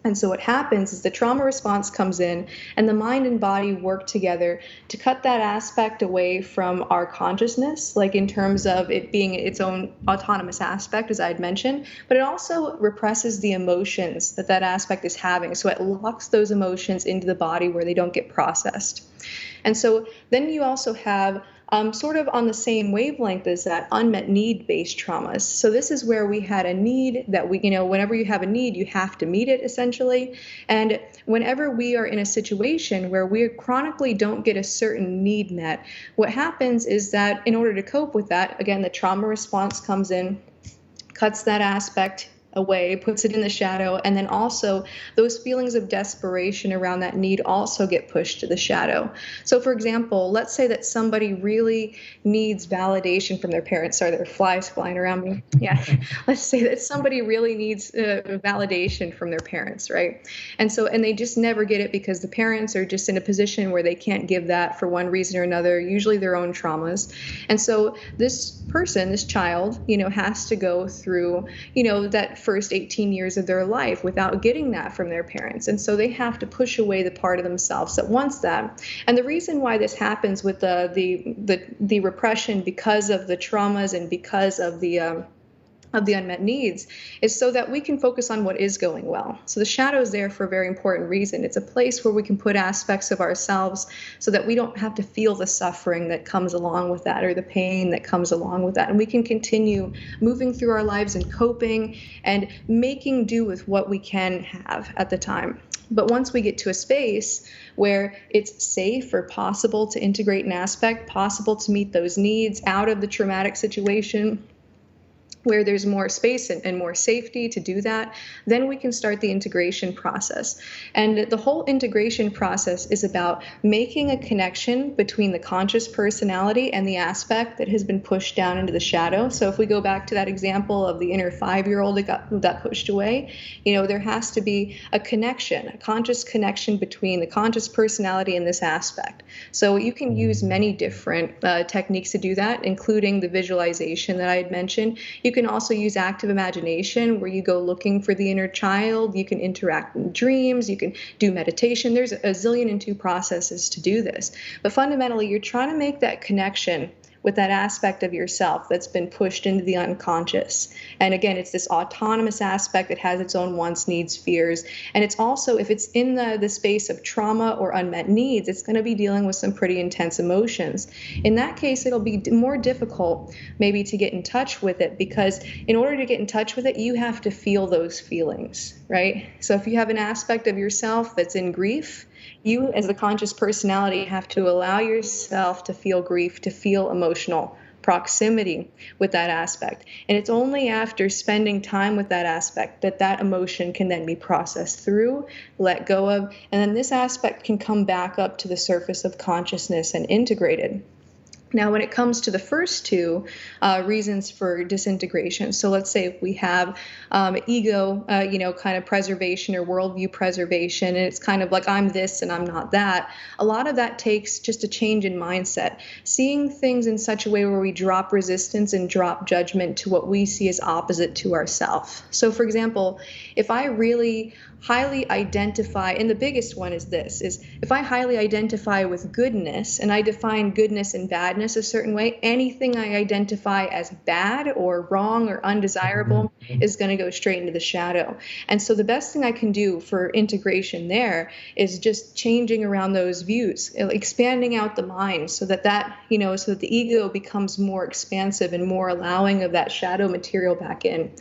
And so what happens is the trauma response comes in and the mind and body work together to cut that aspect away from our consciousness, like in terms of it being its own autonomous aspect, as I had mentioned, but it also represses the emotions that aspect is having. So it locks those emotions into the body where they don't get processed. And so then you also have sort of on the same wavelength as that, unmet need-based traumas. So this is where we had a need that we, you know, whenever you have a need, you have to meet it essentially. And whenever we are in a situation where we chronically don't get a certain need met, what happens is that in order to cope with that, again, the trauma response comes in, cuts that aspect away, puts it in the shadow, and then also those feelings of desperation around that need also get pushed to the shadow. So for example, let's say that somebody really needs validation from their parents. Sorry, there are flies flying around me. Yeah. Let's say that somebody really needs validation from their parents, right? And they just never get it because the parents are just in a position where they can't give that for one reason or another, usually their own traumas. And so this person, this child, has to go through, that first 18 years of their life without getting that from their parents. And so they have to push away the part of themselves that wants that. And the reason why this happens with the repression, because of the traumas and because of the unmet needs, is so that we can focus on what is going well. So the shadow is there for a very important reason. It's a place where we can put aspects of ourselves so that we don't have to feel the suffering that comes along with that or the pain that comes along with that. And we can continue moving through our lives and coping and making do with what we can have at the time. But once we get to a space where it's safe or possible to integrate an aspect, possible to meet those needs out of the traumatic situation, where there's more space and more safety to do that, then we can start the integration process. And the whole integration process is about making a connection between the conscious personality and the aspect that has been pushed down into the shadow. So if we go back to that example of the inner 5-year-old that got pushed away, there has to be a connection, a conscious connection between the conscious personality and this aspect. So you can use many different techniques to do that, including the visualization that I had mentioned. You can also use active imagination, where you go looking for the inner child. You can interact in dreams. You can do meditation. There's a zillion and two processes to do this. But fundamentally, you're trying to make that connection with that aspect of yourself that's been pushed into the unconscious. And again, it's this autonomous aspect that has its own wants, needs, fears. And it's also, if it's in the space of trauma or unmet needs, it's going to be dealing with some pretty intense emotions. In that case, it'll be more difficult maybe to get in touch with it, because in order to get in touch with it, you have to feel those feelings, right? So if you have an aspect of yourself that's in grief, you as the conscious personality have to allow yourself to feel grief, to feel emotional proximity with that aspect. And it's only after spending time with that aspect that that emotion can then be processed through, let go of, and then this aspect can come back up to the surface of consciousness and integrated. Now, when it comes to the first two reasons for disintegration, so let's say if we have ego, kind of preservation or worldview preservation, and it's kind of like I'm this and I'm not that, a lot of that takes just a change in mindset, seeing things in such a way where we drop resistance and drop judgment to what we see as opposite to ourselves. So, for example, if I really highly identify, and the biggest one is this, is if I highly identify with goodness and I define goodness and badness a certain way, anything I identify as bad or wrong or undesirable is going to go straight into the shadow. And so the best thing I can do for integration there is just changing around those views, expanding out the mind so that so that the ego becomes more expansive and more allowing of that shadow material back in.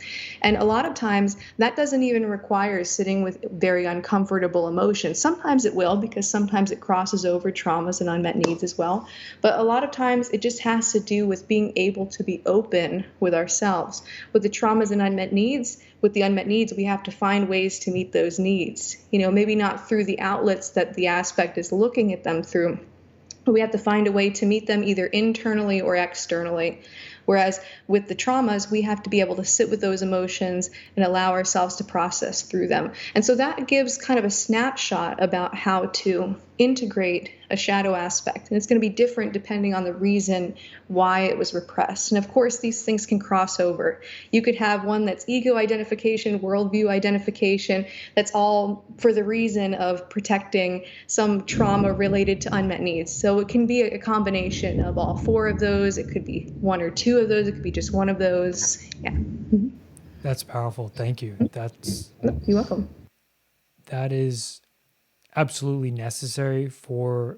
And a lot of times that doesn't even require sitting with very uncomfortable emotions. Sometimes it will, because sometimes it crosses over traumas and unmet needs as well. But a lot of times it just has to do with being able to be open with ourselves. With the traumas and unmet needs, with the unmet needs, we have to find ways to meet those needs. Maybe not through the outlets that the aspect is looking at them through. We have to find a way to meet them either internally or externally. Whereas with the traumas, we have to be able to sit with those emotions and allow ourselves to process through them. And so that gives kind of a snapshot about how to integrate a shadow aspect. And it's going to be different depending on the reason why it was repressed. And of course, these things can cross over. You could have one that's ego identification, worldview identification, that's all for the reason of protecting some trauma related to unmet needs. So it can be a combination of all four of those. It could be one or two of those. It could be just one of those. Yeah. Mm-hmm. That's powerful. Thank you. You're welcome. That is absolutely necessary for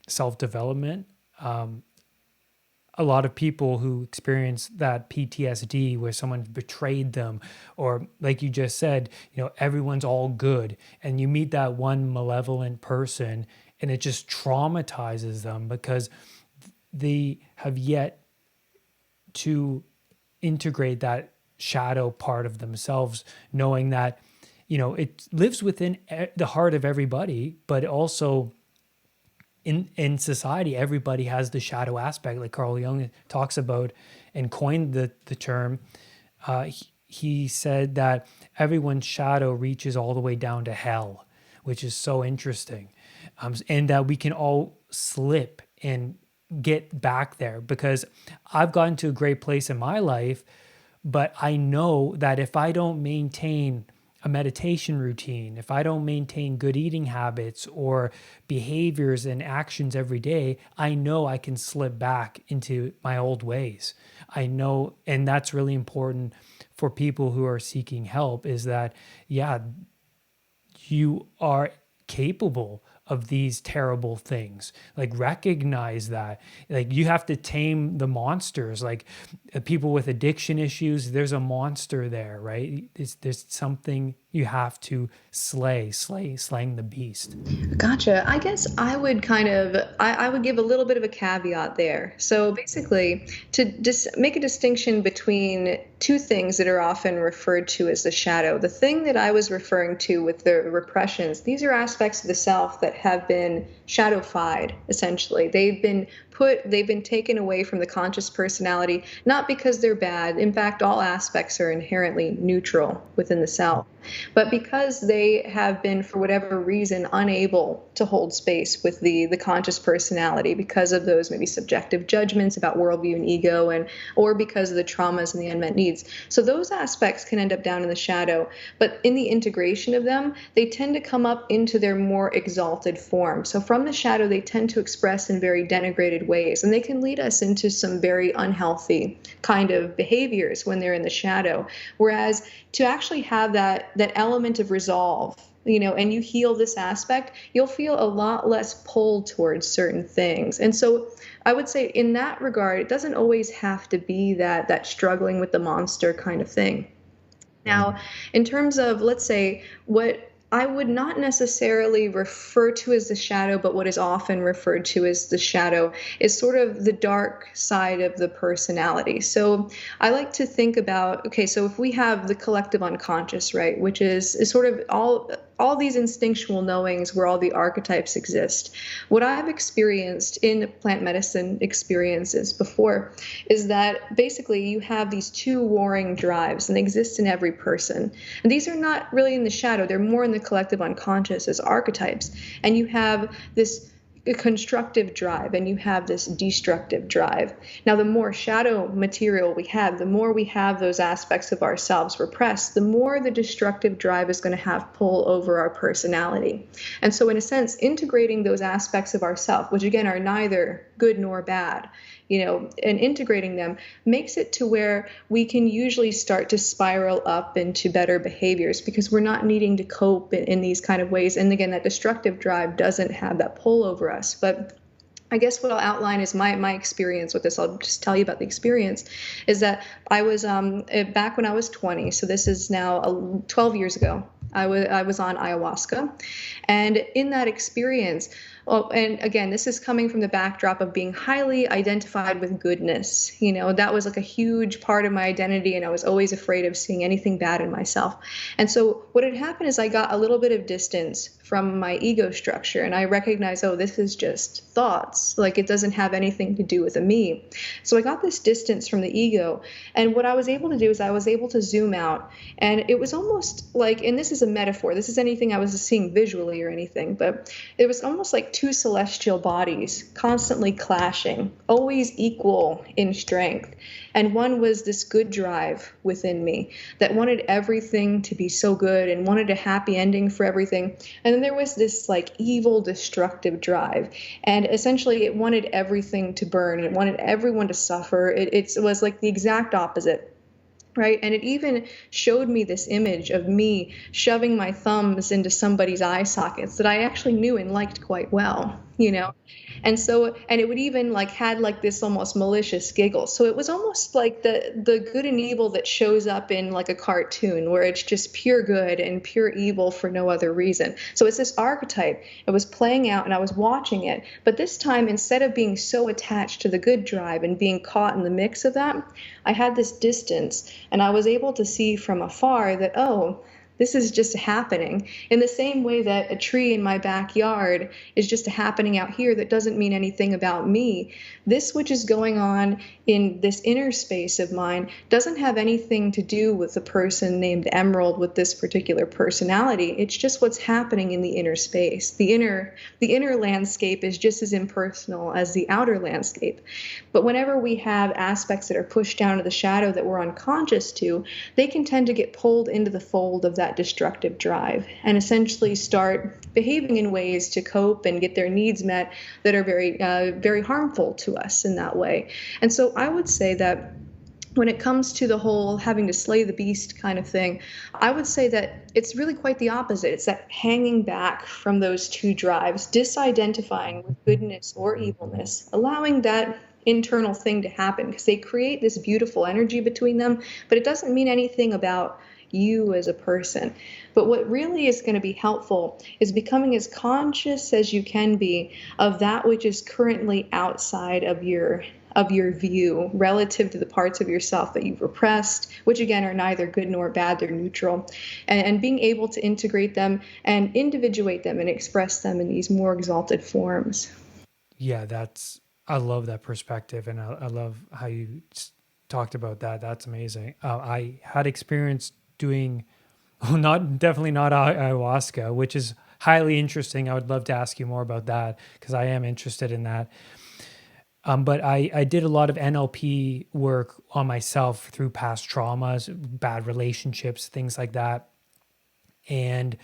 self-development. A lot of people who experience that PTSD where someone betrayed them, or like you just said, everyone's all good, and you meet that one malevolent person and it just traumatizes them because they have yet to integrate that shadow part of themselves, knowing that, it lives within the heart of everybody, but also in society, everybody has the shadow aspect, like Carl Jung talks about and coined the term. He said that everyone's shadow reaches all the way down to hell, which is so interesting. And that we can all slip and get back there, because I've gotten to a great place in my life, but I know that if I don't maintain a meditation routine, if I don't maintain good eating habits or behaviors and actions every day, I know I can slip back into my old ways. I know, and that's really important for people who are seeking help, is that, yeah, you are capable of these terrible things. Like, recognize that. Like, you have to tame the monsters. Like, people with addiction issues, there's a monster there, right? There's something you have to slaying the beast. Gotcha. I guess I would I would give a little bit of a caveat there. So basically, to make a distinction between two things that are often referred to as the shadow. The thing that I was referring to with the repressions, these are aspects of the self that have been shadowfied, essentially. They've been taken away from the conscious personality, not because they're bad. In fact, all aspects are inherently neutral within the self, but because they have been, for whatever reason, unable to hold space with the conscious personality because of those maybe subjective judgments about worldview and ego, or because of the traumas and the unmet needs. So those aspects can end up down in the shadow, but in the integration of them, they tend to come up into their more exalted form. So from the shadow, they tend to express in very denigrated ways, and they can lead us into some very unhealthy kind of behaviors when they're in the shadow. Whereas to actually have that element of resolve, and you heal this aspect, you'll feel a lot less pulled towards certain things. And so I would say in that regard, it doesn't always have to be that struggling with the monster kind of thing. Now, in terms of, let's say, what I would not necessarily refer to as the shadow, but what is often referred to as the shadow is sort of the dark side of the personality. So I like to think about, okay, so if we have the collective unconscious, right, which is sort of all these instinctual knowings where all the archetypes exist. What I've experienced in plant medicine experiences before is that basically you have these two warring drives, and they exist in every person. And these are not really in the shadow, they're more in the collective unconscious as archetypes. And you have this constructive drive and you have this destructive drive. Now, the more shadow material we have, the more we have those aspects of ourselves repressed, the more the destructive drive is going to have pull over our personality. And so in a sense, integrating those aspects of ourself, which again are neither good nor bad, and integrating them makes it to where we can usually start to spiral up into better behaviors because we're not needing to cope in these kind of ways. And again, that destructive drive doesn't have that pull over us. But I guess what I'll outline is my experience with this. I'll just tell you about the experience, is that I was back when I was 20. So this is now 12 years ago. I was on ayahuasca. And in that experience, and again, this is coming from the backdrop of being highly identified with goodness. That was like a huge part of my identity, and I was always afraid of seeing anything bad in myself. And so what had happened is I got a little bit of distance from my ego structure, and I recognized, this is just thoughts. Like, it doesn't have anything to do with a me. So I got this distance from the ego, and what I was able to do is I was able to zoom out, and it was almost like, and this is a metaphor, this is anything I was seeing visually or anything, but it was almost like two celestial bodies constantly clashing, always equal in strength. And one was this good drive within me that wanted everything to be so good and wanted a happy ending for everything. And then there was this like evil, destructive drive. And essentially it wanted everything to burn. It wanted everyone to suffer. It was like the exact opposite. Right. And it even showed me this image of me shoving my thumbs into somebody's eye sockets that I actually knew and liked quite well. you know? And so, and it would even like had like this almost malicious giggle. So it was almost like the good and evil that shows up in like a cartoon where it's just pure good and pure evil for no other reason. So it's this archetype. It was playing out and I was watching it. But this time, instead of being so attached to the good drive and being caught in the mix of that, I had this distance and I was able to see from afar that, oh, this is just happening in the same way that a tree in my backyard is just happening out here that doesn't mean anything about me. This, which is going on in this inner space of mine, doesn't have anything to do with the person named Emerald with this particular personality. It's just what's happening in the inner space. The inner landscape is just as impersonal as the outer landscape. But whenever we have aspects that are pushed down to the shadow that we're unconscious to, they can tend to get pulled into the fold of that destructive drive and essentially start behaving in ways to cope and get their needs met that are very harmful to us in that way. And so I would say that when it comes to the whole having to slay the beast kind of thing, I would say that it's really quite the opposite. It's that hanging back from those two drives, disidentifying with goodness or evilness, allowing that internal thing to happen because they create this beautiful energy between them, but it doesn't mean anything about you as a person. But what really is going to be helpful is becoming as conscious as you can be of that which is currently outside of your view relative to the parts of yourself that you've repressed, which again are neither good nor bad, they're neutral, and being able to integrate them and individuate them and express them in these more exalted forms. Yeah, I love that perspective, and I love how you talked about that. That's amazing. I had experience doing, definitely not ayahuasca, which is highly interesting. I would love to ask you more about that because I am interested in that. But I did a lot of NLP work on myself through past traumas, bad relationships, things like that. And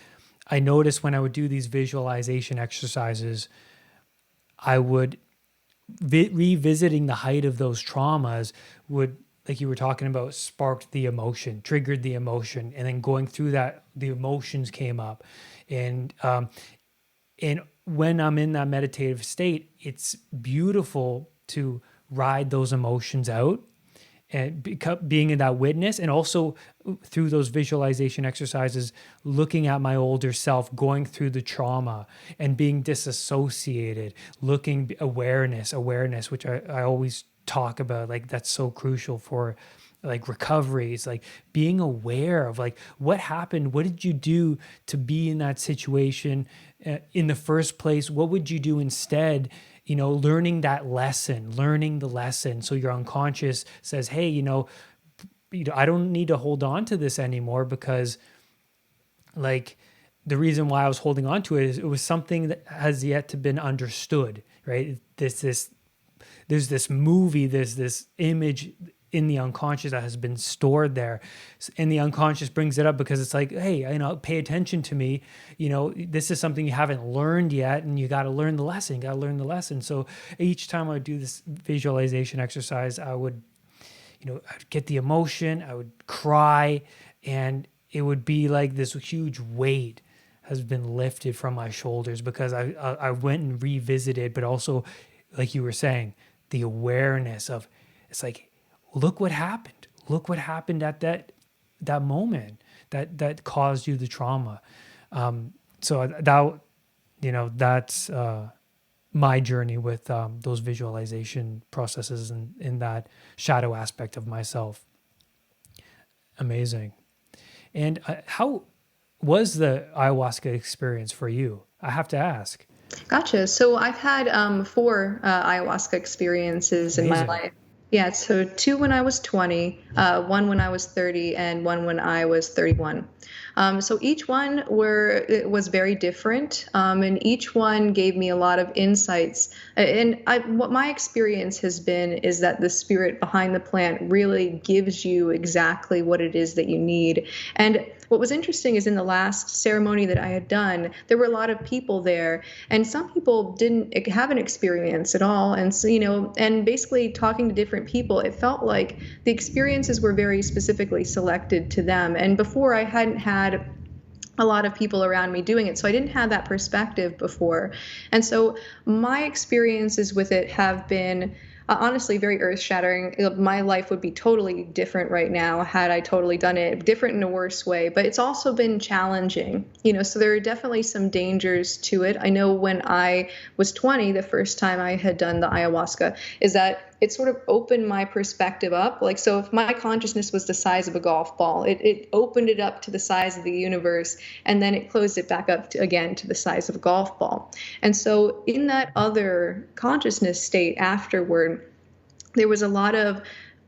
I noticed when I would do these visualization exercises, I would revisiting the height of those traumas would, like you were talking about, sparked the emotion, triggered the emotion, and then going through that, the emotions came up. And when I'm in that meditative state, it's beautiful to ride those emotions out and being in that witness, and also through those visualization exercises, looking at my older self, going through the trauma and being disassociated, looking awareness, which I always talk about, like that's so crucial for like recovery. It's like being aware of like what happened, what did you do to be in that situation in the first place, what would you do instead? Learning the lesson. So your unconscious says, hey, I don't need to hold on to this anymore because like the reason why I was holding on to it is it was something that has yet to been understood, right? There's this movie, there's this image in the unconscious that has been stored there, and the unconscious brings it up because it's like, hey, pay attention to me. This is something you haven't learned yet, and you got to learn the lesson. So each time I would do this visualization exercise, I would, I'd get the emotion, I would cry, and it would be like this huge weight has been lifted from my shoulders because I went and revisited, but also, like you were saying, the awareness of, it's like, look what happened at that moment that caused you the trauma. So that's my journey with those visualization processes and in that shadow aspect of myself. Amazing. And how was the ayahuasca experience for you? I have to ask. Gotcha. So I've had 4 ayahuasca experiences in my life. Yeah, so 2 when I was 20, 1 when I was 30, and 1 when I was 31. So each one was very different, and each one gave me a lot of insights. And what my experience has been is that the spirit behind the plant really gives you exactly what it is that you need. And what was interesting is in the last ceremony that I had done, there were a lot of people there, and some people didn't have an experience at all. And so, and basically talking to different people, it felt like the experiences were very specifically selected to them. And before, I hadn't had a lot of people around me doing it. So I didn't have that perspective before. And so my experiences with it have been honestly very earth shattering. My life would be totally different right now had I totally done it, different in a worse way, but it's also been challenging, so there are definitely some dangers to it. I know when I was 20, the first time I had done the ayahuasca, is that it sort of opened my perspective up. Like, so if my consciousness was the size of a golf ball, it opened it up to the size of the universe, and then it closed it back up again to the size of a golf ball. And so in that other consciousness state afterward, there was a lot of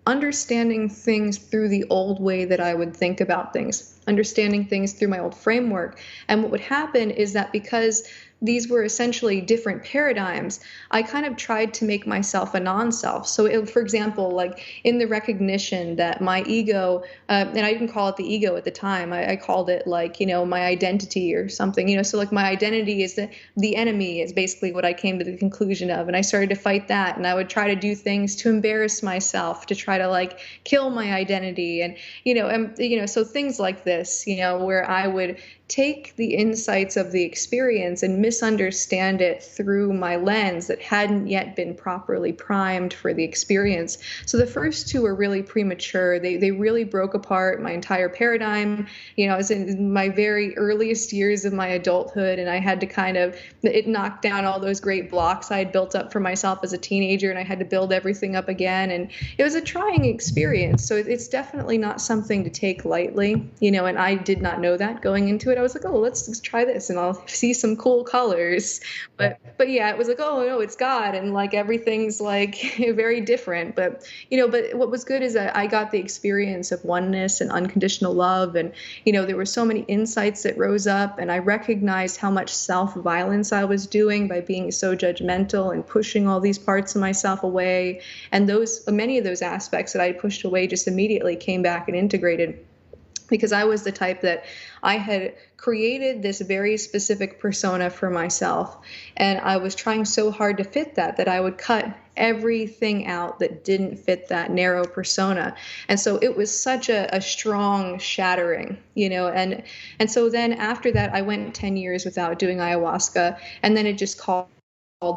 understanding things through the old way that I would think about things, understanding things through my old framework. And what would happen is that because these were essentially different paradigms, I kind of tried to make myself a non-self. So, for example, like in the recognition that my ego, and I didn't call it the ego at the time, I called it like, my identity or something, so like my identity is the enemy is basically what I came to the conclusion of. And I started to fight that. And I would try to do things to embarrass myself, to try to like kill my identity. And, so things like this, where I would take the insights of the experience and misunderstand it through my lens that hadn't yet been properly primed for the experience. So the first two were really premature. They really broke apart my entire paradigm. I was in my very earliest years of my adulthood, and I had to it knocked down all those great blocks I had built up for myself as a teenager, and I had to build everything up again. And it was a trying experience. So it's definitely not something to take lightly, and I did not know that going into it. I was like, oh, let's try this and I'll see some cool colors. But yeah, it was like, oh no, it's God, and like everything's like very different. But what was good is that I got the experience of oneness and unconditional love, and there were so many insights that rose up, and I recognized how much self-violence I was doing by being so judgmental and pushing all these parts of myself away. And many of those aspects that I pushed away just immediately came back and integrated, because I was the type that I had created this very specific persona for myself. And I was trying so hard to fit that I would cut everything out that didn't fit that narrow persona. And so it was such a strong shattering, and so then after that, I went 10 years without doing ayahuasca. And then it just called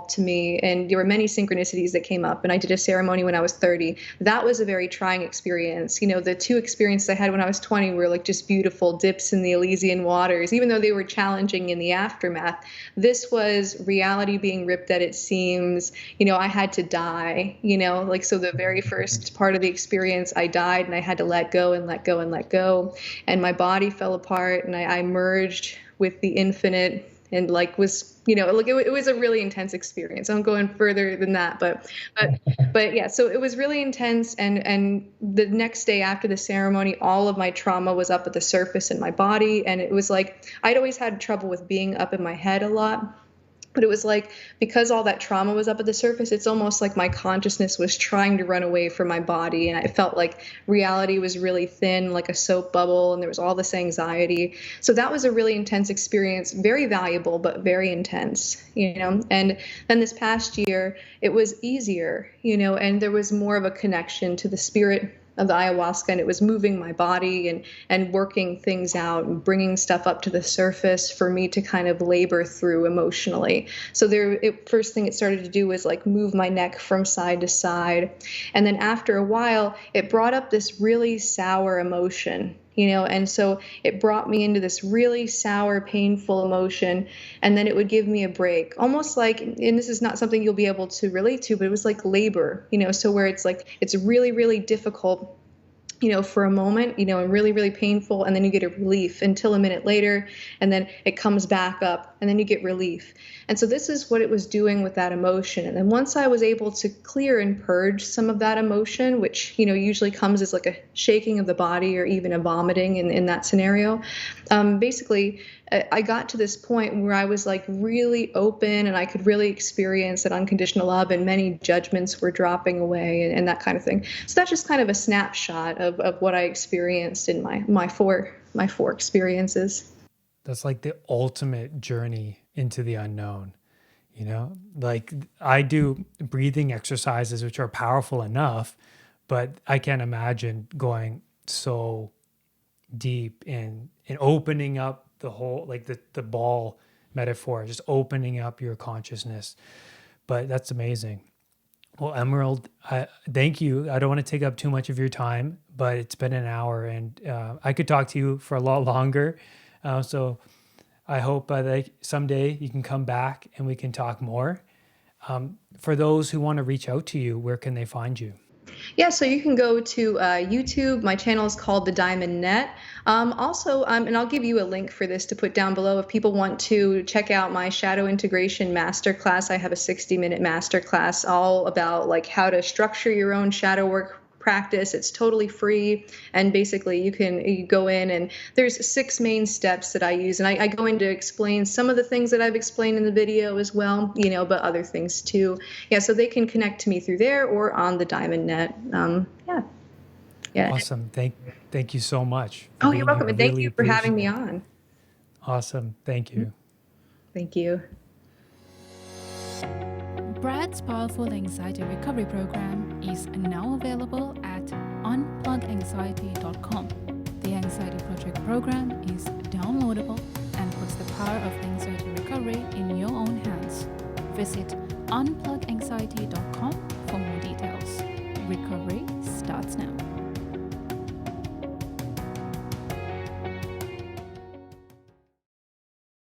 to me, and there were many synchronicities that came up, and I did a ceremony when I was 30. That was a very trying experience. The two experiences I had when I was 20 were like just beautiful dips in the Elysian waters, even though they were challenging in the aftermath. This was reality being ripped at its seams. I had to die, so the very first part of the experience, I died, and I had to let go and let go and let go. And my body fell apart, and I merged with the infinite, and like was, it was a really intense experience. I won't go in further than that, but yeah, so it was really intense. And the next day after the ceremony, all of my trauma was up at the surface in my body. And it was like, I'd always had trouble with being up in my head a lot. But it was like, because all that trauma was up at the surface, it's almost like my consciousness was trying to run away from my body. And I felt like reality was really thin, like a soap bubble, and there was all this anxiety. So that was a really intense experience, very valuable, but very intense, And then this past year, it was easier, and there was more of a connection to the spirit of the ayahuasca, and it was moving my body and working things out and bringing stuff up to the surface for me to kind of labor through emotionally. So first thing it started to do was like move my neck from side to side. And then after a while, it brought up this really sour emotion, and so it brought me into this really sour, painful emotion. And then it would give me a break, almost like, and this is not something you'll be able to relate to, but it was like labor, so where it's like, it's really, really difficult, for a moment, and really, really painful. And then you get a relief until a minute later, and then it comes back up, and then you get relief. And so this is what it was doing with that emotion. And then once I was able to clear and purge some of that emotion, which, usually comes as like a shaking of the body or even a vomiting in that scenario, basically, I got to this point where I was like really open, and I could really experience that unconditional love, and many judgments were dropping away and that kind of thing. So that's just kind of a snapshot of what I experienced in my four experiences. That's like the ultimate journey into the unknown. Like I do breathing exercises, which are powerful enough, but I can't imagine going so deep in opening up the whole, like the ball metaphor, just opening up your consciousness. But that's amazing. Well, Emerald, thank you. I don't want to take up too much of your time, but it's been an hour, and I could talk to you for a lot longer. So I hope that someday you can come back and we can talk more. For those who want to reach out to you, where can they find you? Yeah, so you can go to YouTube. My channel is called The Diamond Net. Also, and I'll give you a link for this to put down below if people want to check out my Shadow Integration Masterclass. I have a 60-minute masterclass all about like how to structure your own shadow work practice. It's totally free, and basically you go in, and there's 6 main steps that I use, and I go in to explain some of the things that I've explained in the video as well, but other things too. Yeah, so they can connect to me through there or on the Diamond Net. Yeah. Awesome. Thank you so much. Oh, you're welcome, and thank you for having me on. Awesome. Thank you. Thank you. Brad's powerful anxiety recovery program is now available at unpluganxiety.com. The Anxiety Project program is downloadable and puts the power of anxiety recovery in your own hands. Visit unpluganxiety.com for more details. Recovery starts now.